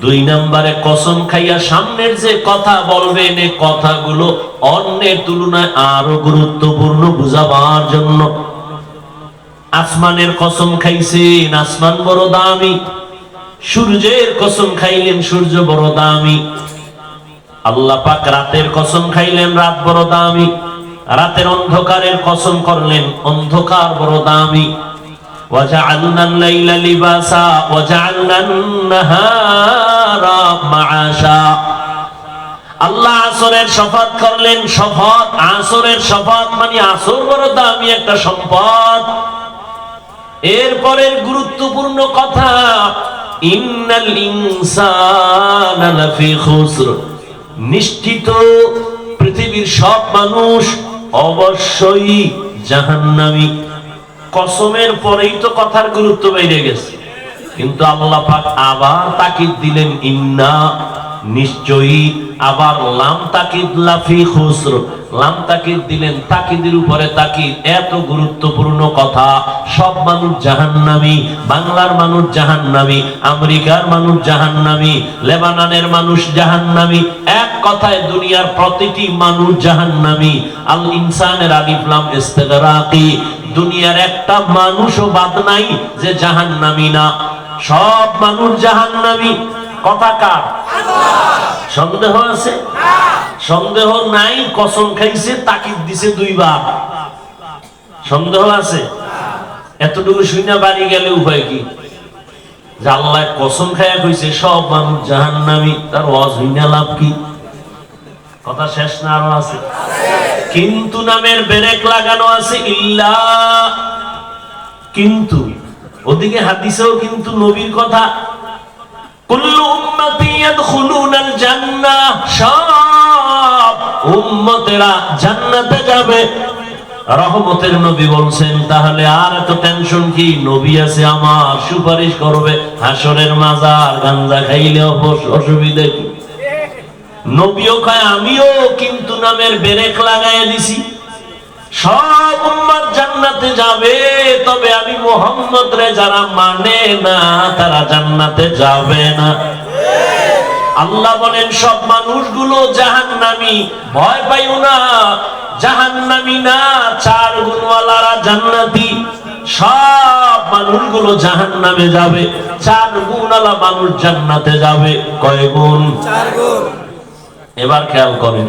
দুই নাম্বারে কসম খাইয়া সামনের যে কথা বলবেন এই কথাগুলো অন্যের তুলনায় আরো গুরুত্বপূর্ণ বুঝাবার জন্য। আসমানের কসম খাইছেন, আসমান বড় দামি। সূর্যের কসম খাইলেন, সূর্য বড় দামি। আল্লাহ পাক রাতের কসম খাইলেন, রাত বড় দামি। রাতের অন্ধকারের কসম করলেন, অন্ধকার বড় দামি। ওয়াজআলনাল লাইলা লিবাসা ওয়াজআলনান নাহারা মাআশা। আল্লাহ আসরের শপথ করলেন, শপথ আসরের শপথ মানে আসর বড় দামি একটা সম্পদ। এরপরের গুরুত্বপূর্ণ কথা, ইন্নাল ইনসানা লাফি খুসর। নিশ্চিত পৃথিবীর সব মানুষ অবশ্যই জাহান্নামী। কসমের পরেই তো কথার গুরুত্ব বেড়ে গেছে, কিন্তু আল্লাহ পাক আবার তাকিদ দিলেন ইন্না, নিশ্চয়ই। আবার লাম তাকিদ লাফি খুসর, লাম তাকিদ দিলেন, তাকিদের উপরে তাকিদ। এত গুরুত্বপূর্ণ কথা। সব মানুষ জাহান্নামী। বাংলার মানুষ জাহান্নামী, আমেরিকার মানুষ জাহান্নামী, লেবাননের মানুষ জাহান্নামী। এক কথায় দুনিয়ার প্রতিটি মানুষ জাহান্নামী। আল ইনসানের আলিফ লাম ইস্তিগরাকি। দুনিয়ার একটা মানুষও বাদ নাই যে জাহান্নামী না। সব মানুষ জাহান্নামী। কথা কার? সন্দেহ আছে? সন্দেহ নাই। কসম খাইছে, তাকিদ দিছে দুইবার। সন্দেহ আছে? এতটুকু শুনে বাড়ি গেলে উপায় কি? যে আল্লাহ কসম খাইয়া কইছে সব মানুষ জাহান্নামী, তার ওয়াজ হইনা লাভ কি? কথা শেষ না আরো আছে? কিন্তু নামের ব্রেক লাগানো আছে। ইল্লা, কিন্তু। ওদিকে হাদিসেও কিন্তু নবীর কথা, কুল্লু উম্মতি ইয়াদখুলুনাল জান্নাহ, সব উম্মতেরা জান্নাতে যাবে। রহমতের নবী বলছেন, তাহলে আর এত টেনশন কি? নবী আছে আমার, সুপারিশ করবে। হাসরের মাজার গাঞ্জা খাইলে অসুবিধা কি? নবীও খায়, আমিও কিন্তু নামের ব্রেক লাগাইয়া দিছি। সব উম্মত জান্নাতে যাবে, তবে আমি মুহাম্মদ রে যারা মানে না তারা জান্নাতে যাবে না। আল্লাহ বলেন সব মানুষগুলো জাহান্নামী, ভয় পাইও না। জাহান্নামী না, চার গুণওয়ালারা জান্নাতি। সব মানুষগুলো জাহান্নামে যাবে, 4 গুণওয়ালা মানুষ জান্নাতে যাবে। কয় গুণ? 4 গুণ। এবার খেয়াল করেন,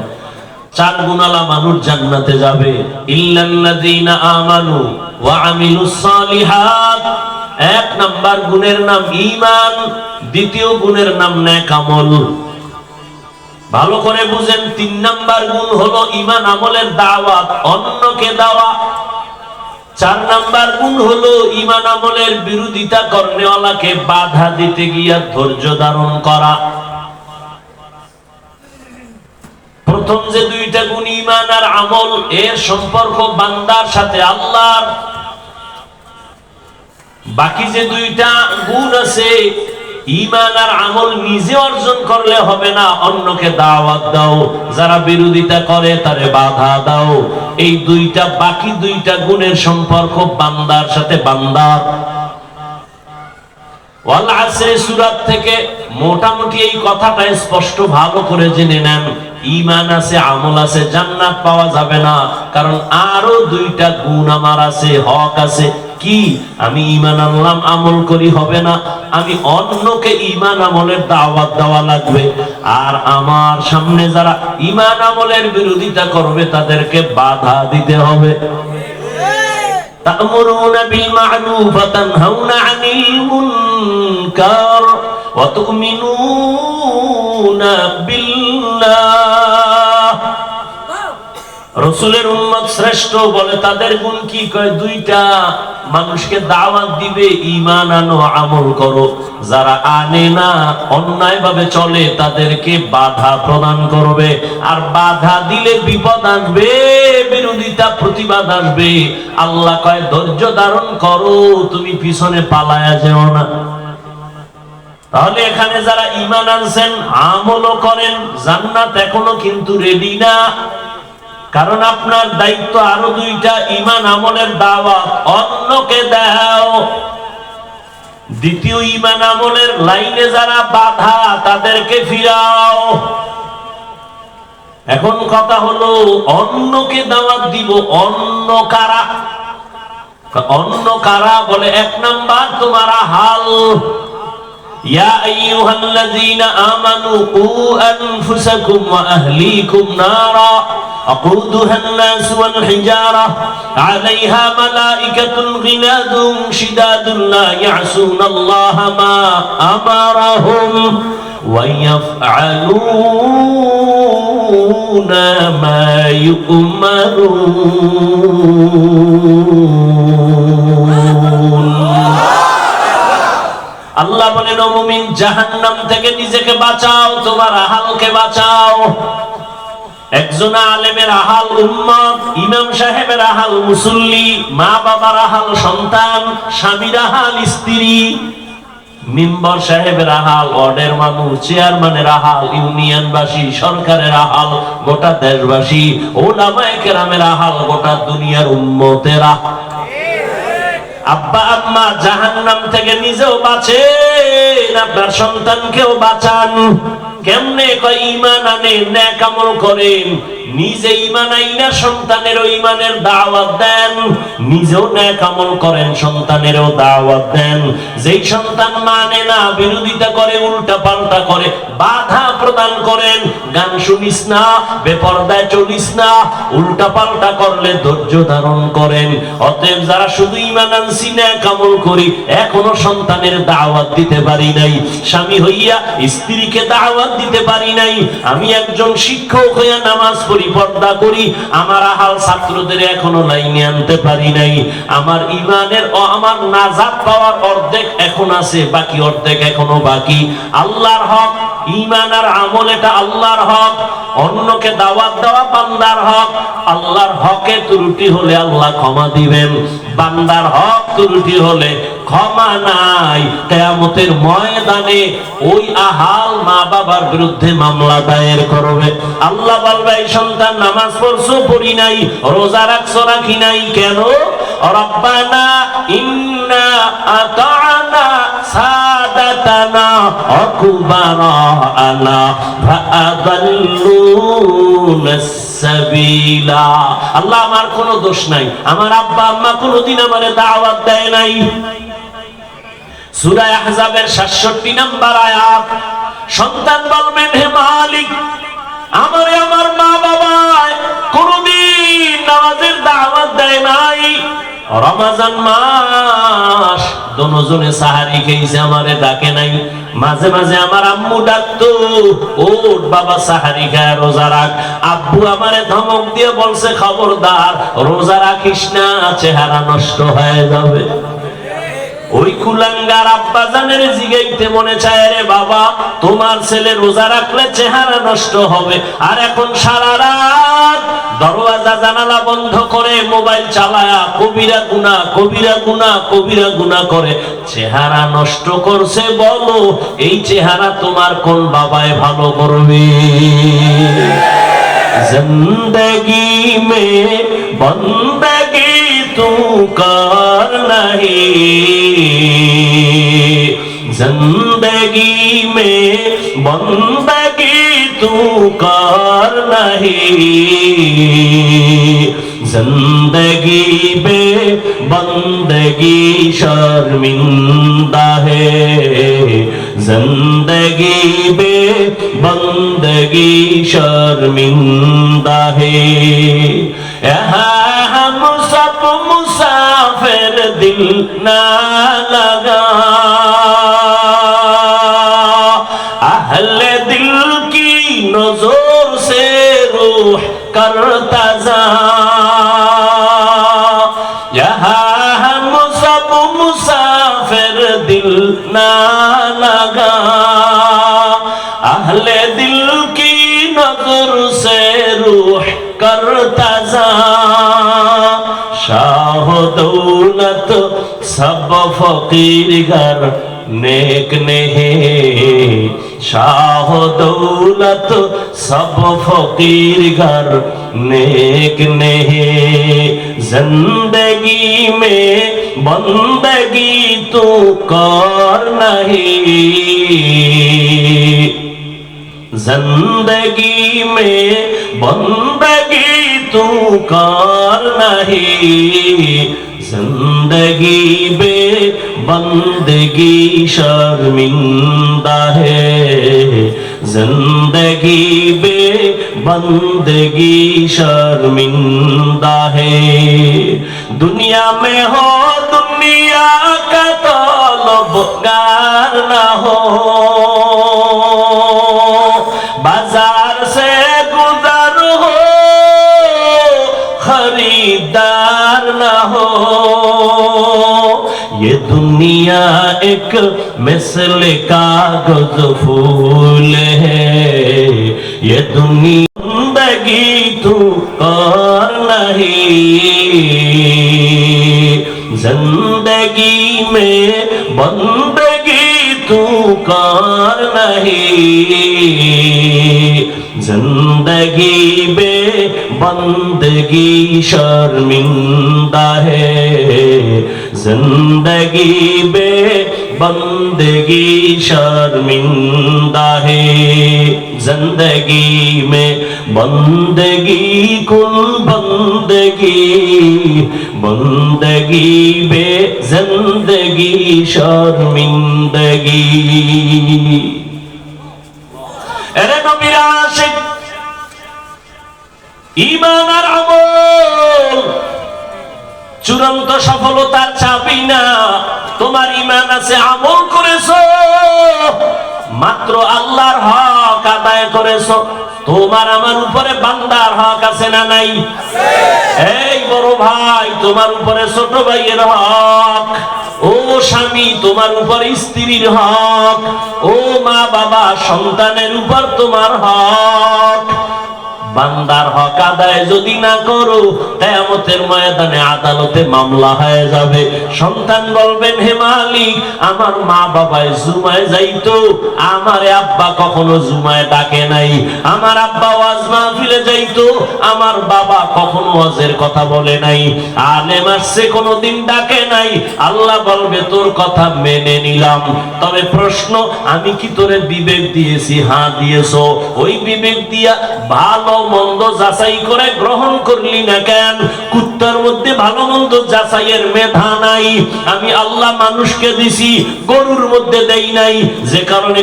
4 গুণওয়ালা মানুষ জান্নাতে যাবে। ইল্লাল্লাযীনা আমানু ওয়া আমিলুস সালিহাত। 1 নাম্বার গুণের নাম ঈমান, দ্বিতীয় গুণের নাম নেক আমল। ভালো করে বুঝেন, 3 নাম্বার গুণ হলো ঈমান আমলের দাওয়াত, অন্যকে দেওয়া। 4 নাম্বার গুণ হলো ঈমান আমলের বিরোধিতা করনেওয়ালাকে বাধা দিতে গিয়া ধৈর্য ধারণ করা। প্রথম যে 2টা গুণ ঈমান আর আমল, এর সম্পর্ক বান্দার সাথে আল্লাহর। বাকি যে 2টা গুণ আছে, ঈমান আর আমল নিজে অর্জন করলে হবে না, অন্যকে দাওয়াত দাও, যারা বিরোধিতা করে তারে বাধা দাও। এই বাকি 2টা গুণের সম্পর্ক বান্দার সাথে বান্দার। ওয়াল আসরে সূরা থেকে মোটামুটি এই কথাটা স্পষ্ট ভালো করে জেনে নেন। ঈমান আছে, আমল আছে, জান্নাত পাওয়া যাবে না, কারণ আরো 2টা গুণ আমার আছে, হক আছে। কি? আমি ঈমান আনলাম, আমল করি হবে না, আমি অন্যকে ঈমান আমলের দাওয়াত দেওয়া লাগবে। আর আমার সামনে যারা ঈমান আমলের বিরোধিতা করবে তাদেরকে বাধা দিতে হবে। তা'মুরুনা বিল মা'রুফ ওয়া তানহাউনা আনিল মুনকার ওয়া তু'মিনুনা বিল্লাহ। রাসূলের উম্মত শ্রেষ্ঠ বলে তাদের গুণ কি? কয় 2টা, মানুষকে দাওয়াত দিবে, ঈমান আনো, আমল করো। যারা আনে না, অন্যায়ভাবে চলে, তাদেরকে বাধা প্রদান করবে। আর বাধা দিলে বিপদ আসবে, বিরোধিতা প্রতিবাদ আসবে। আল্লাহ কয় ধৈর্য ধারণ করো, তুমি পিছনে পালায়া যেও না। তাহলে এখানে যারা ঈমান আনছেন, আমলও করেন, জান্নাত এখনো কিন্তু রেডি না। কারণ আপনার দায়িত্ব আরো 2টা, ঈমান আমলের দাওয়াত, অন্যকে দাও। দ্বিতীয় ঈমান আমলের লাইনে যারা বাধা, তাদেরকে ফিরাও। এখন কথা হলো, অন্যকে দাওয়াত দিব, অন্য কারা? অন্য কারা বলে 1 নাম্বার তোমার আহাল। ইয়া আইয়ুহাল্লাযীনা আমানু কু আনফুসাকুম ওয়া আহলীকুম নারা আকুদুহা আন-নাস ওয়াল হিজারা আলাইহা মালাইকাতুন গিলাদুন শিদাদুন লা ইয়াসুনাল্লাহা মা আমারাহুম ওয়া ইয়াফআলুনা মা ইউমারুন। আল্লাহ বলেন, ও মুমিন, জাহান্নাম থেকে নিজেকে বাঁচাও, তোমার আহালকে বাঁচাও। একজন আলেমের আহাল উম্মত, ইমাম সাহেবের আহাল মুসল্লি, মা বাবার আহাল সন্তান, স্বামীর আহাল স্ত্রী, মেম্বার সাহেবের আহাল ওয়ার্ডের মানুষ, চেয়ারম্যানের আহাল ইউনিয়নবাসী, সরকারের আহাল গোটা দেশবাসী, উলামায়ে কেরামের আহাল গোটা দুনিয়ার উম্মতেরা। আব্বা আম্মা জাহান্নাম থেকে নিজেও বাঁচেন, আপনার সন্তানকেও বাঁচান। কেমনে? কয় ঈমান আনে, নেক আমল করেন, নিজে ঈমান আইনা সন্তানেরও ঈমানের দাওয়াত দেন, নিজেও নেক আমল করেন, সন্তানেরও দাওয়াত দেন। যেই সন্তান মানে না, বিরোধিতা করে, উল্টা পাল্টা করে, বাধা প্রদান করেন। গান শুনিস না, বেপরদায় চলিস না, উল্টা পাল্টা করলে ধৈর্য ধারণ করেন। অতএব যারা শুধু ঈমান আনছি, নেক আমল করি, এখনো সন্তানের দাওয়াত দিতে পারি নাই, স্বামী হইয়া স্ত্রীকে দাওয়াত দিতে পারি নাই, আমি একজন শিক্ষক হইয়া নামাজ পড়ি, পর্দা করি, আমার আহাল ছাত্রদের এখনো লাইনে আনতে পারি নাই। আমার ঈমানের আমার নাজাত পাওয়ার অর্ধেক এখন আছে, বাকি অর্ধেক এখনো বাকি। আল্লাহর হক ঈমান আর আমল, এটা আল্লাহর হক। অন্যকে দাওয়াত দেওয়া বান্দার হক। আল্লাহর হকে ত্রুটি হলে আল্লাহ ক্ষমা দিবেন, বান্দার হক ত্রুটি হলে ক্ষমা নাই। কিয়ামতের ময়দানে ওই আহাল মা বাবার বিরুদ্ধে মামলা দায়ের করবে। আল্লাহ বলবে, এই সন্তান নামাজ পড়ছো, পড়ি নাই, রোজা রাখছো, রাখি নাই, কেন? রব্বানা ইন্না আতা'না সাদাতানা ওয়া কুবারানা ফাআদাল্লুনা সাবিলা। আল্লাহ, আমার কোনো দোষ নাই, আমার আব্বা আম্মা কোনোদিন আমারে দাওয়াত দেয় নাই। সূরা আহজাবের ৬৭ নম্বর আয়াত। সন্তান বলবেন, হে মালিক, আমারে আমার মা বাবা কোনদিন নামাজের দাওয়াত দেয় নাই। রমজান মাস দুজনে সাহারি খেয়েছে, আমারে ডাকে নাই। মাঝে মাঝে আমার আম্মু ডাকতো, ওঠ বাবা সাহারি খায়, রোজা রাখ। আব্বু আমারে ধমক দিয়ে বলছে, খবরদার রোজা রাখিস না, চেহারা নষ্ট হয়ে যাবে। ওই কুলাঙ্গার আব্বা জানের জিগাইতে মনে চায়, রে বাবা, তোমার ছেলে রোজা রাখলে চেহারা নষ্ট হবে, আর এখন সারা রাত দরওয়াজা জানালা বন্ধ করে মোবাইল চালায়া কবিরা গুনাহ কবিরা গুনাহ কবিরা গুনাহ করে চেহারা নষ্ট করছে। বলো, এই চেহারা তোমার কোন বাবায় ভালো করবে? জিন্দেগি মে বন্দগি তু কর নাহি, जिंदगी में बंदगी तू कर नहीं, जिंदगी पे बंदगी शर्मिंदा है, जिंदगी पे बंदगी शर्मिंदा है। हम सब मुसाफिर दिल ना लगा, अहले दिल की नजर से रूह करता जा, यहाँ हम सब मुसाफिर दिल ना लगा, अहले दिल की नजर से रूह करता जा। शाह दौलत सब फकीर घर नेक नहीं, शाह दौलत सब फकीर घर नेक नहीं, जिंदगी में बंदगी तू कर नहीं, जिंदगी में बंदगी तू कर नहीं, जिंदगी बे बंदगी शर्मिंदा है, जिंदगी बे बंदगी शर्मिंदा है। दुनिया में हो दुनिया का तलबगार ना हो, बाजार से गुजर हो खरीदार ना हो, ये दुनिया एक मिसल कागज फूल है, ये दुनिया जिंदगी तू कर नहीं, जिंदगी में बंदगी तू कर नहीं, जिंदगी बे बंदगी शर्मिंदा है, जिंदगी बे बंदगी शर्मिंदा है, जिंदगी में बंदगी कुल बंदगी, बंदगी बे जिंदगी शर्मिंदगी। এরে নবীর আশিক, ঈমান আর আমল চূড়ান্ত সফলতার চাবি না। তোমার ঈমান আছে, আমল করেছো, মাত্র আল্লাহর হক আদায় করেছো, তোমার আমার উপরে বান্দার হক আছে না নাই? এই বড় ভাই, তোমার উপরে ছোট ভাইয়ের হক, ও স্বামী তোমার উপর স্ত্রীর হক, ও মা বাবা সন্তানের উপর তোমার হক, বান্দার হক আদায় যদি না করো, কিয়ামতের ময়দানে আদালতে মামলা হয়ে যাবে। সন্তান বলবেন, হে মালিক, আমার মা বাবায় জুমায় যাইতো, আমার আব্বা কখনো জুমায় ডাকে নাই। আমার আব্বা ওয়াজ মাহফিলে যাইতো, আমার বাবা কখনো ওয়াজের কথা বলে নাই। আলেম আসছে কোনোদিন ডাকে নাই। আল্লাহ বলবে, তোর কথা মেনে নিলাম, তবে প্রশ্ন, আমি কি তোরে বিবেক দিয়েছি? হ্যাঁ দিয়েছো। ওই বিবেক দিয়া ভালো মন্দ যাচাই করে গ্রহণ করলি না কেন? কুত্তার মধ্যে ভালো মন্দ যাচাইয়ের মেধা নাই। আমি আল্লাহ মানুষকে দিছি, গরুর মধ্যে দেই নাই, যে কারণে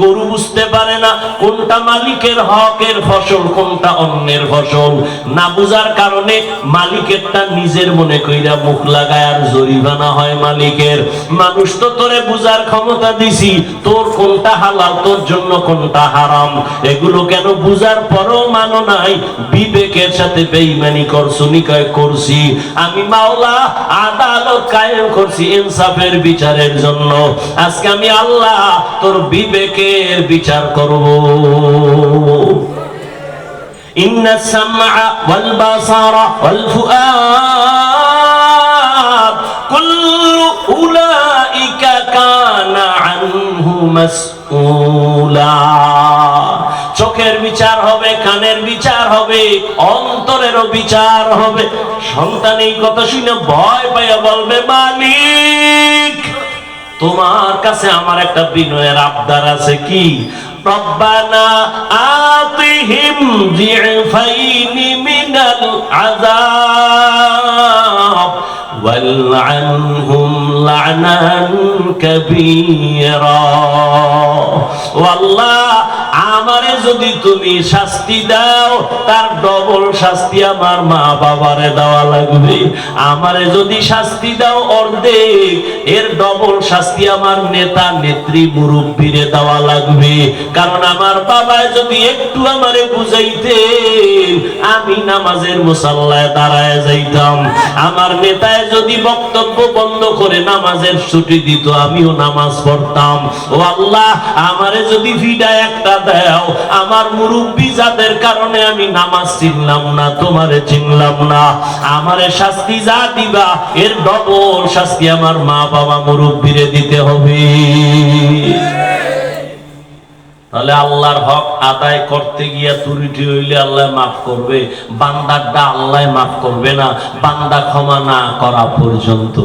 গরু বুঝতে পারে না কোনটা মালিকের হকের ফসল, কোনটা অন্যের ফসল। না বুঝার কারণে মালিকেরটা নিজের মনে কইরা মুখ লাগায় আর জরিমানা হয় মালিকের। মানুষ তো তোরে বুঝার ক্ষমতা দিছি, তোর কোনটা হালাল, তোর জন্য কোনটা হারাম, এগুলো কেন বুঝার পরও মানো নাই? বিবেকের সাথে বেঈমানি করছো। নিকয় করছি আমি মাওলা, আদালত কায়েম করছি ইনসাফের বিচারের জন্য। আজকে আমি আল্লাহ তোর বিবেকের বিচার করব। ইন্নাস সামআ ওয়াল বাসারা ওয়াল ফুআদ কুল্লু উলাইকা কানা আনহু মাসউলা। চোখের বিচার হবে, কানের বিচার হবে, অন্তরেরও বিচার হবে। সন্তান এই কথা শুনে ভয় পাইয়া বলবে, মালিক, তোমার কাছে আমার একটা বিনয়ের আবদার আছে। কি? রব্বানা আতিহিম যিফাইনি মিনাল আযাব ওয়ালআনহুম লা'নান কাবীরা। ও আল্লাহ, আমারে যদি তুমি শাস্তি দাও, তার ডবল শাস্তি আমার মা বাবারে দেওয়া লাগবে। আমারে যদি শাস্তি দাও অর্ধেক, এর ডবল শাস্তি আমার নেতা নেত্রী মুরব্বীরে দেওয়া লাগবে। কারণ আমার বাবায় যদি একটু আমারে বুঝাইতেন, আমি নামাজের মুসাল্লায় দাঁড়ায় যাইতাম। আমার নেতায় যদি বক্তব্য বন্ধ করে নামাজের ছুটি দিত, আমিও নামাজ পড়তাম। ও আল্লাহ, আমারে যদি ভিডা একটা দাও, আমার মুরব্বী যাদের কারণে আমি নামাজ চিনলাম না, তোমারে চিনলাম না, আমারে শাস্তি যা দিবা, এর ডবল শাস্তি আমার মা বাবা মুরব্বীরে দিতে হবে। তাহলে আল্লাহর হক আদায় করতে গিয়া ত্রুটি হইলে আল্লাহ মাফ করবে, বান্দারটা আল্লাহ মাফ করবে না, বান্দা ক্ষমা না করা পর্যন্ত।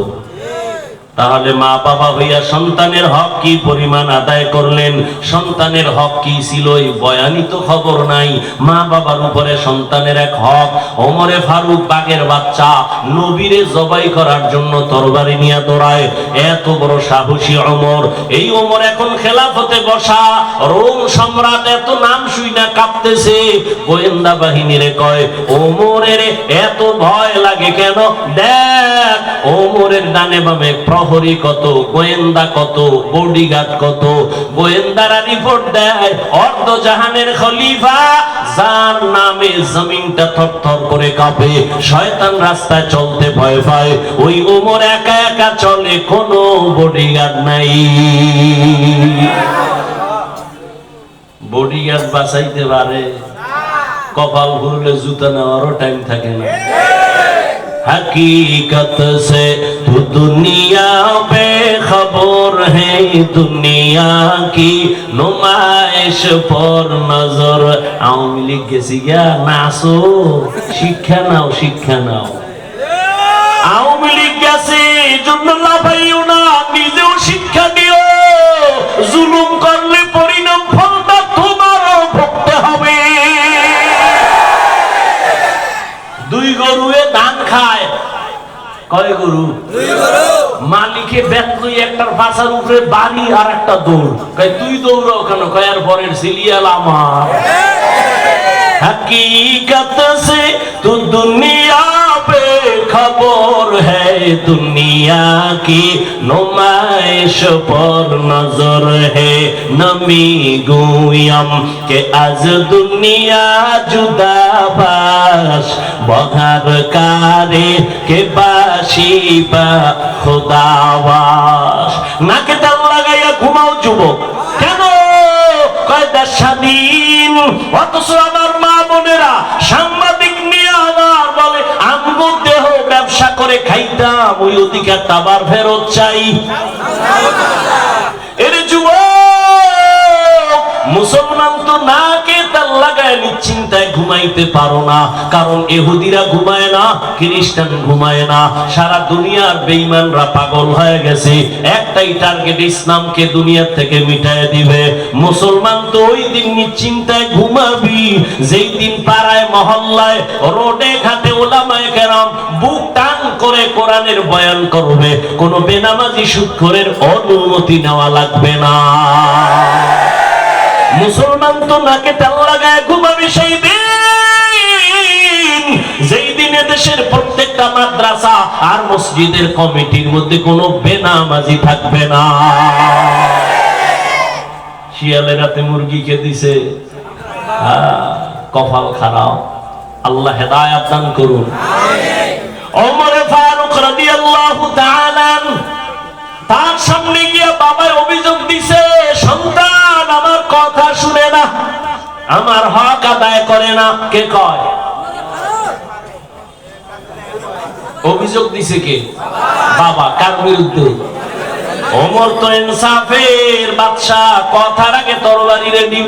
তাহলে মা বাবা হইয়া সন্তানের হক কি পরিমাণ আদায় করলেন, সন্তানের হক কি ছিল, এই বয়ানই তো খবর নাই। মা বাবার উপরে সন্তানের এক হক। ওমরে ফারুক বাঘের বাচ্চা, নবীরে জবাই করার জন্য তরবারি নিয়ে দৌড়ায়, এত বড় সাহসী ওমর। এই ওমর এখন খেলাফতে বসা, রোম সম্রাট এত নাম শুই না কাঁপতেছে। গোয়েন্দা বাহিনীরে কয়, ওমরের এত ভয় লাগে কেন? দেখ, ওমরের ডানে বামে প্রহরী কত, গোয়েন্দা কত, বডিগার্ড কত। গোয়েন্দারা রিপোর্ট দেয়, অর্ধ জাহানের খলিফা, যার নামে জমিনটা থরথর করে কাঁপে, শয়তান রাস্তায় চলতে ভয় পায়, ওই ওমর একা একা চলে, কোনো বডিগার্ড নাই। বডিগার্ড বাঁচাইতে পারে? কপাল ঘুরলে জুতা নেওয়ারও টাইম থাকে না। हकीकत से तू दुनिया पे खबर है, दुनिया की नुमाइश पर नजर। आवामी लीग গেছি গিয়া, নাচো, শিক্ষা নাও, শিক্ষা নাও। আওয়ামী লীগ গেছে, এই জন্য লাফাইও না, নিজেও শিক্ষা দিও। জুলুম করলে পরিণাম ফলটা তোমারও ভুগতে হবে। দুই গরুয়ে ধান খায়, কয় গরু? দুই গরু। মালিকে বেতলই একটার পাছার উপরে বাড়ি আর একটা দৌড়, কয় তুই দৌড়াও কেন? কয় আর পরের সিলিয়াল আমার। हकीकत से तू दुनिया पे खबर है, दुनिया की नुमाइश पर नजर है। नमी गुयम के आज दुनिया जुदा बाश, बहार कारे के बाशी बा खुदावाश। नाके तेल लागाइया घुमाও যুবক, কেন? কয় স্বাধীন, অথচ আমার মা বোনেরা করে খাইতাম, ওই অধিকারটা আবার ফেরত চাই। এর যুবক, মুসলমান তো না কে তার লাগায় নিশ্চিন্তায় ঘুমাইতে পারো না, কারণ ইহুদিরা ঘুমায় না, খ্রিস্টান ঘুমায় না, সারা দুনিয়ার বেঈমানরা পাগল হয়ে গেছে, একটাই টার্গেট, ইসলামকে দুনিয়া থেকে মিটায় দিবে। মুসলমান তো ওই দিন নিশ্চিন্তায় ঘুমাবি যেই দিন পাড়ায় মহল্লায় রোডে ঘাটে ওলামায়ে কেরাম বুক টান করে কোরআনের বয়ান করবে, কোন বেনামাজি সুদখোরের অনুমতি নেওয়া লাগবে না। মুসলমান তো নাকে তেল লাগায় ঘুমাবি সেই দিন যেই দিনে দেশের প্রত্যেকটা মাদ্রাসা আর মসজিদের কমিটির মধ্যে কোনো বেনামাজি থাকবে না। শিয়ালের রাতে মুরগিকে দিছে, কপাল খারাপ। আল্লাহ হেদায়েত দান করুন। ওমর ফারুক রাদিয়াল্লাহু তাআলা তার সামনে গিয়ে বাবায় অভিযোগ দিছে, সন্তান আমার কথা শুনে না, আমার হক আদায় করে না। কে কয়? অভিযোগ দিছে কে? বাবা। কার বিরুদ্ধে? ওমর তো ইনসাফের বাদশা, কথার আগে তরবারি রেডি।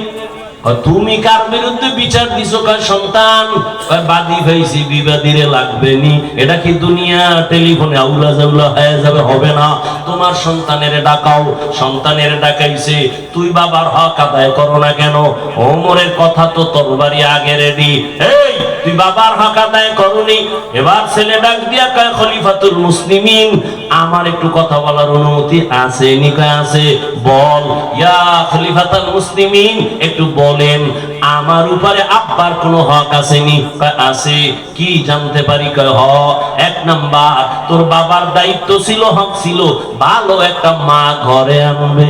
তুমি কার বিরুদ্ধে বিচার দিছো? কয় সন্তান। কয় বাদী হইছি, বিবাদীরে লাগবে নি। এটা কি দুনিয়া টেলিফোনে আউলা জাউলা হয়ে যাবে? হবে না। তোমার সন্তানের ডাকাও। সন্তানের ডাকাইছে, তুই বাবার হক আদায় করো না কেন? ওমরের কথা তো তরবারি আগে রেডি। এই তুই বাবার হক আদায় করনি। এবার ছেলে ডাক দিয়া কয় খলিফাতুল মুসলিমিন, আমার একটু কথা বলার অনুমতি আছে নি? কয় আছে। বল। ইয়া খলিফাতুল মুসলিমিন, একটু বলেন আমার উপরে আব্বার কোনো হক আসেনি? কয় আছে। কি জানতে পারি? কয় হ, এক নাম্বার তোর বাবার দায়িত্ব ছিল, হক ছিল ভালো একটা মা ঘরে আনবে।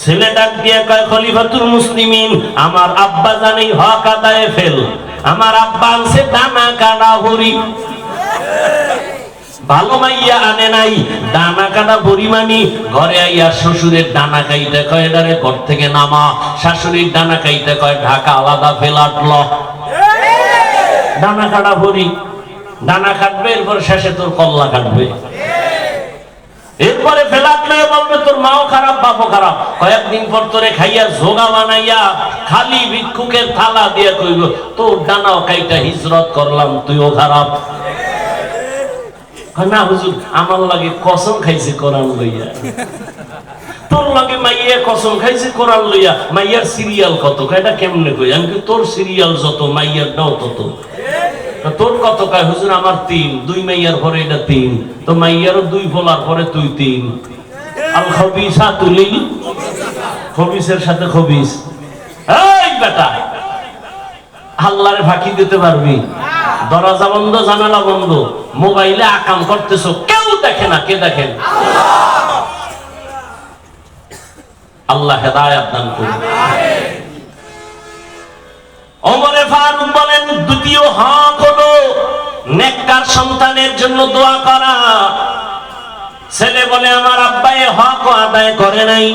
ছেলে ডাক দিয়ে কয় খলিফাতুল মুসলিমিন, আমার আব্বা জানি হক আদায়ে ফেল। আমার আব্বা আনছে দানা কাটা হরি, ভালো মাইয়া আনে নাই, দানা কাটা পরিমাণি ঘরে আইয়া শ্বশুরের দানা খাইতে কয় এটারে ঘর থেকে নামা। শাশুড়ির দানা খাইতে কয় ঢাকা আলাদা ফেলাটল। দানা কাটা ভরি, দানা কাটবে, এরপর শেষে তোর কল্লা কাটবে, এরপরে ফেলাটলে বলবে তোর মাও খারাপ বাপও খারাপ। কয়েকদিন পর তোরে খাইয়া জোগা বানাইয়া খালি ভিক্ষুকের থালা দিয়ে কইব তোর দানাও কাইটা হিজরত করলাম, তুইও খারাপ। না হুজুর, আমার লাগে কসম খাইছে কোরআন লইয়া। তোর লাগে মাইয়া কসম খাইছে কোরআন লইয়া, মাইয়ার সিরিয়াল কত? এটা কেমনে কই? আমি তোর সিরিয়াল যত, মাইয়ার দাও তত। তোর কত? কয় হুজুর আমার 3, 2 মাইয়ার পরে এটা 3, তো মাইয়ারও 2 বলার পরে তুই 3। আল খবিসাতু লিল, খবিসের সাথে খবিস। এই বেটা, আল্লাহরে ফাঁকি দিতে পারবি? দরজা বন্ধ, জানালা বন্ধ, মোবাইলে আকাম করতেছো, কেউ দেখে না। কে দেখেন? আল্লাহ হেদায়েত দান করুন। ওমরে ফারুক বলেন, দ্বিতীয় হক হলো নেককার সন্তানের জন্য দোয়া করা। ছেলে বলে আমার আব্বা এ হক আদায় করে নাই।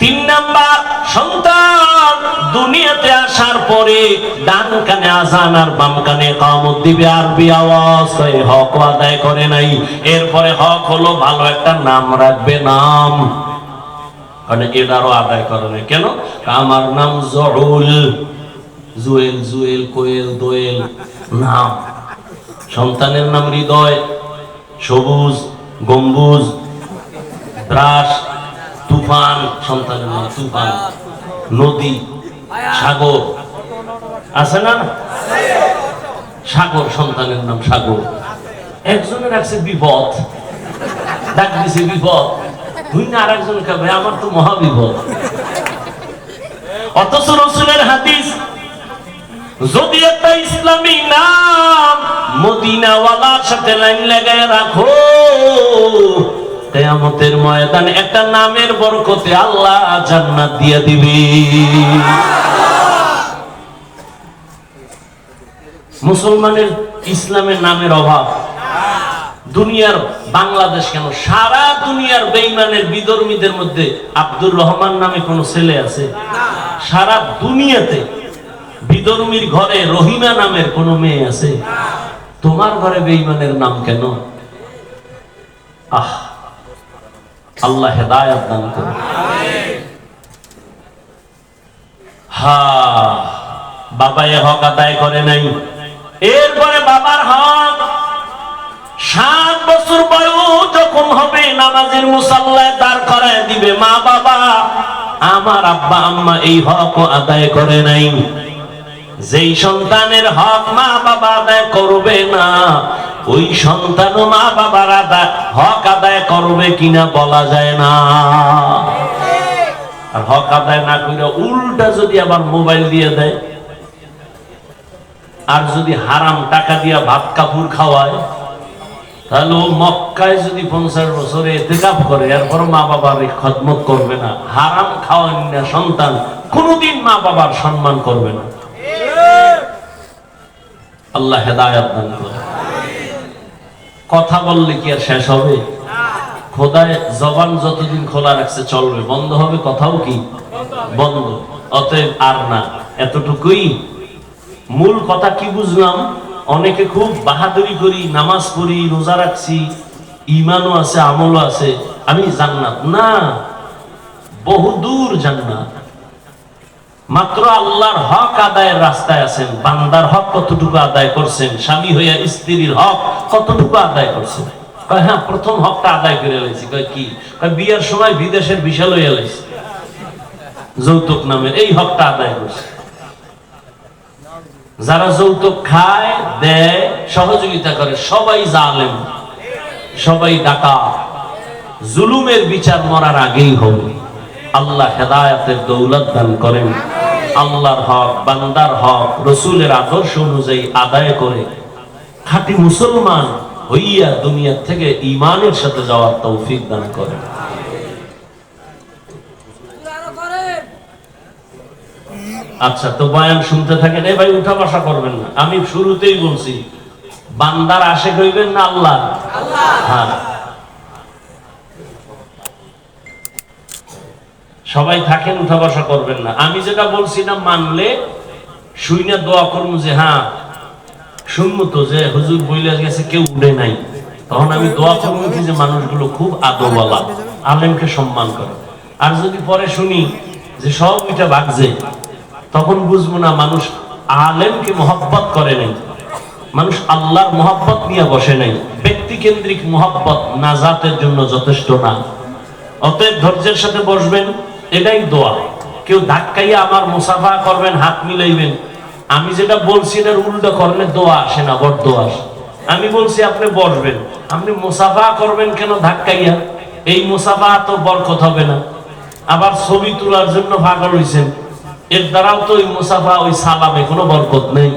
3 নাম্বার, সন্তান দুনিয়াতে আসার পরে ডান কানে আযান আর বাম কানে ইকামত দিবে, আরবি আওয়াজ, এই হক আদায় করে নাই। এরপরে হক হলো ভালো একটা নাম রাখবে, নাম, মানে এটারও আদায় করে নাই। কেন? আমার নাম জহুল, জুয়েল, জুয়েল, কোয়েল, দোয়েল নাম। সন্তানের নাম হৃদয়, সবুজ, গম্বুজ, দ্রাস, তুফান। সন্তানের নাম তুফান। নদী, সাগর আছে না? সাগর, সন্তানের নাম সাগর। একজনের আছে বিপদ, ডাক দিছে বিপদ, তুই না আর একজন খাবে, আমার তো মহাবিপদ। অথচ রাসূলের হাদিস, যদি একটা ইসলামী নাম মদিনাওয়ালার সাথে লাইন লাগায় রাখো, কিয়ামতের ময়দানে একটা নামের বরকতে আল্লাহ জান্নাত দিয়ে দিবে। মুসলমানের ইসলামের নামের অভাব। দুনিয়ার, বাংলাদেশ কেন, সারা দুনিয়ার বেঈমানের বিধর্মীদের মধ্যে আব্দুর রহমান নামে কোন ছেলে আছে? সারা দুনিয়াতে বিধর্মীর ঘরে রহিমা নামের কোন মেয়ে আছে? তোমার ঘরে বেঈমানের নাম কেন? আল্লাহ হেদায়েত দান করুন। বাবা এ হক আদায় করে নাই। এরপরে বাবার হক 7 বছর বয়স যখন হবে নামাজের মুসাল্লায় দাঁড় করায় দিবে মা বাবা, আমার আব্বা আম্মা এই হক আদায় করে নাই। যেই সন্তানের হক মা বাবা আদায় করবে না, ওই সন্তানও মা বাবার হক আদায় করবে কিনা বলা যায় না। আর হক আদায় না করে উল্টা যদি আবার মোবাইল দিয়ে দেয়, আর যদি হারাম টাকা দিয়া ভাত কাপড় খাওয়ায়, তাহলে ও মক্কায় যদি 50 বছরে ইতিকাফ করে, এরপর মা বাবার খেদমত করবে না। হারাম খাওয়ান না সন্তান কোনদিন মা বাবার সম্মান করবে না। আল্লাহ হেদায়েত দান করুন। কথা বললে কি আর শেষ হবে? খোদায় জবান যতদিন খোলা রাখছে চলবে, বন্ধ হবে কথাও কি বন্ধ। অতএব আর না, এতটুকুই। মূল কথা কি বুঝলাম? অনেকে খুব বাহাদুরি করি, নামাজ পড়ি, রোজা রাখছি, ঈমানও আছে, আমলও আছে, আমি জান্নাত না, বহুদূর জান্নাত। মাত্র আল্লাহর হক আদায়ের রাস্তায় আছেন। বান্দার হক কতটুকু আদায় করছেন? স্বামী হইয়া স্ত্রীর হক কতটুকু আদায় করছেন? কয় হ্যাঁ, প্রথম হকটা আদায় করে এলাইছি। কয় কি? কয় বিয়ার সময় বিদেশের ভিসা লইয়া এলাইছি, যৌতুক নামের, এই হকটা আদায় করছে। যারা যৌতুক খায়, দেয়, সহযোগিতা করে, সবাই জালেম, সবাই ডাকাত। জুলুমের বিচার মরার আগেই হবে। আল্লাহ হেদায়েতের দৌলত দান করেন। আল্লাহর হক, বান্দার হক রাসূলের আদর্শ অনুযায়ী আদায় করে খাঁটি মুসলমান হইয়া দুনিয়া থেকে ঈমানের সাথে যাওয়ার তৌফিক দান করেন। আচ্ছা, তো বয়ান শুনতে থাকেন। ভাই উঠা বসা করবেন না। আমি শুরুতেই বলছি, বান্দার আশিক হইবেন না আল্লাহ? হ্যাঁ, সবাই থাকেন, উঠা বসা করবেন না। আমি যেটা বলছি না মানলে শুইনা দোয়া করবো যে হ্যাঁ শুনবো তো, যে হুজুর বইলে গেছে কেউ উঠে নাই, তখন আমি দোয়া করবো কি যে মানুষগুলো খুব আদবওয়ালা, আলেমকে সম্মান করে। আর যদি পরে শুনি যে সব এটা ভাগছে, তখন বুঝবো না মানুষ আলেমকে মহব্বত করে নাই, মানুষ আল্লাহর মহব্বত নিয়ে বসে নাই। ব্যক্তি কেন্দ্রিক মহব্বত নাজাতের জন্য যথেষ্ট না। অতএব ধৈর্যের সাথে বসবেন, এটাই দোয়া। কেউ ধাক্কাইয়া আমার মুসাফা করবেন, হাত মিলাইবেন, আমি যেটা বলছি এটার উল্টো করলে দোয়া আসে না, বড় দোয়া আসে। আমি বলছি আপনি বসবেন, আপনি মুসাফা করবেন কেন ধাক্কাইয়া? এই মুসাফা তো বরকত হবে না। আবার ছবি তোলার জন্য পাগল হইছেন, এর দ্বারাও তো ওই মুসাফা, ওই সালামে কোনো বরকত নেই।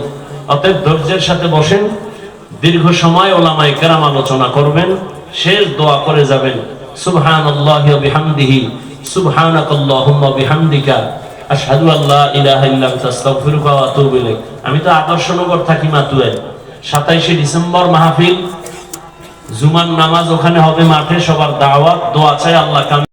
অতএব ধৈর্যের সাথে বসেন, দীর্ঘ সময় ওলামায়ে কেরাম আলোচনা করবেন, শেষ দোয়া করে যাবেন। সুবহানাল্লাহি ওয়া বিহামদিহি, সুবহানাকাল্লাহুম্মা বিহামদিকা, আশহাদু আল্লা ইলাহা ইল্লা আনতা আস্তাগফিরুকা ওয়া আতুবু ইলাইক। আমি তো আদর্শনগর থাকি মাতুয়ায়। 27শে ডিসেম্বর মাহফিল, জুমার নামাজ ওখানে হবে মাঠে, সবার দাওয়াত, দোয়া চাই আল্লাহ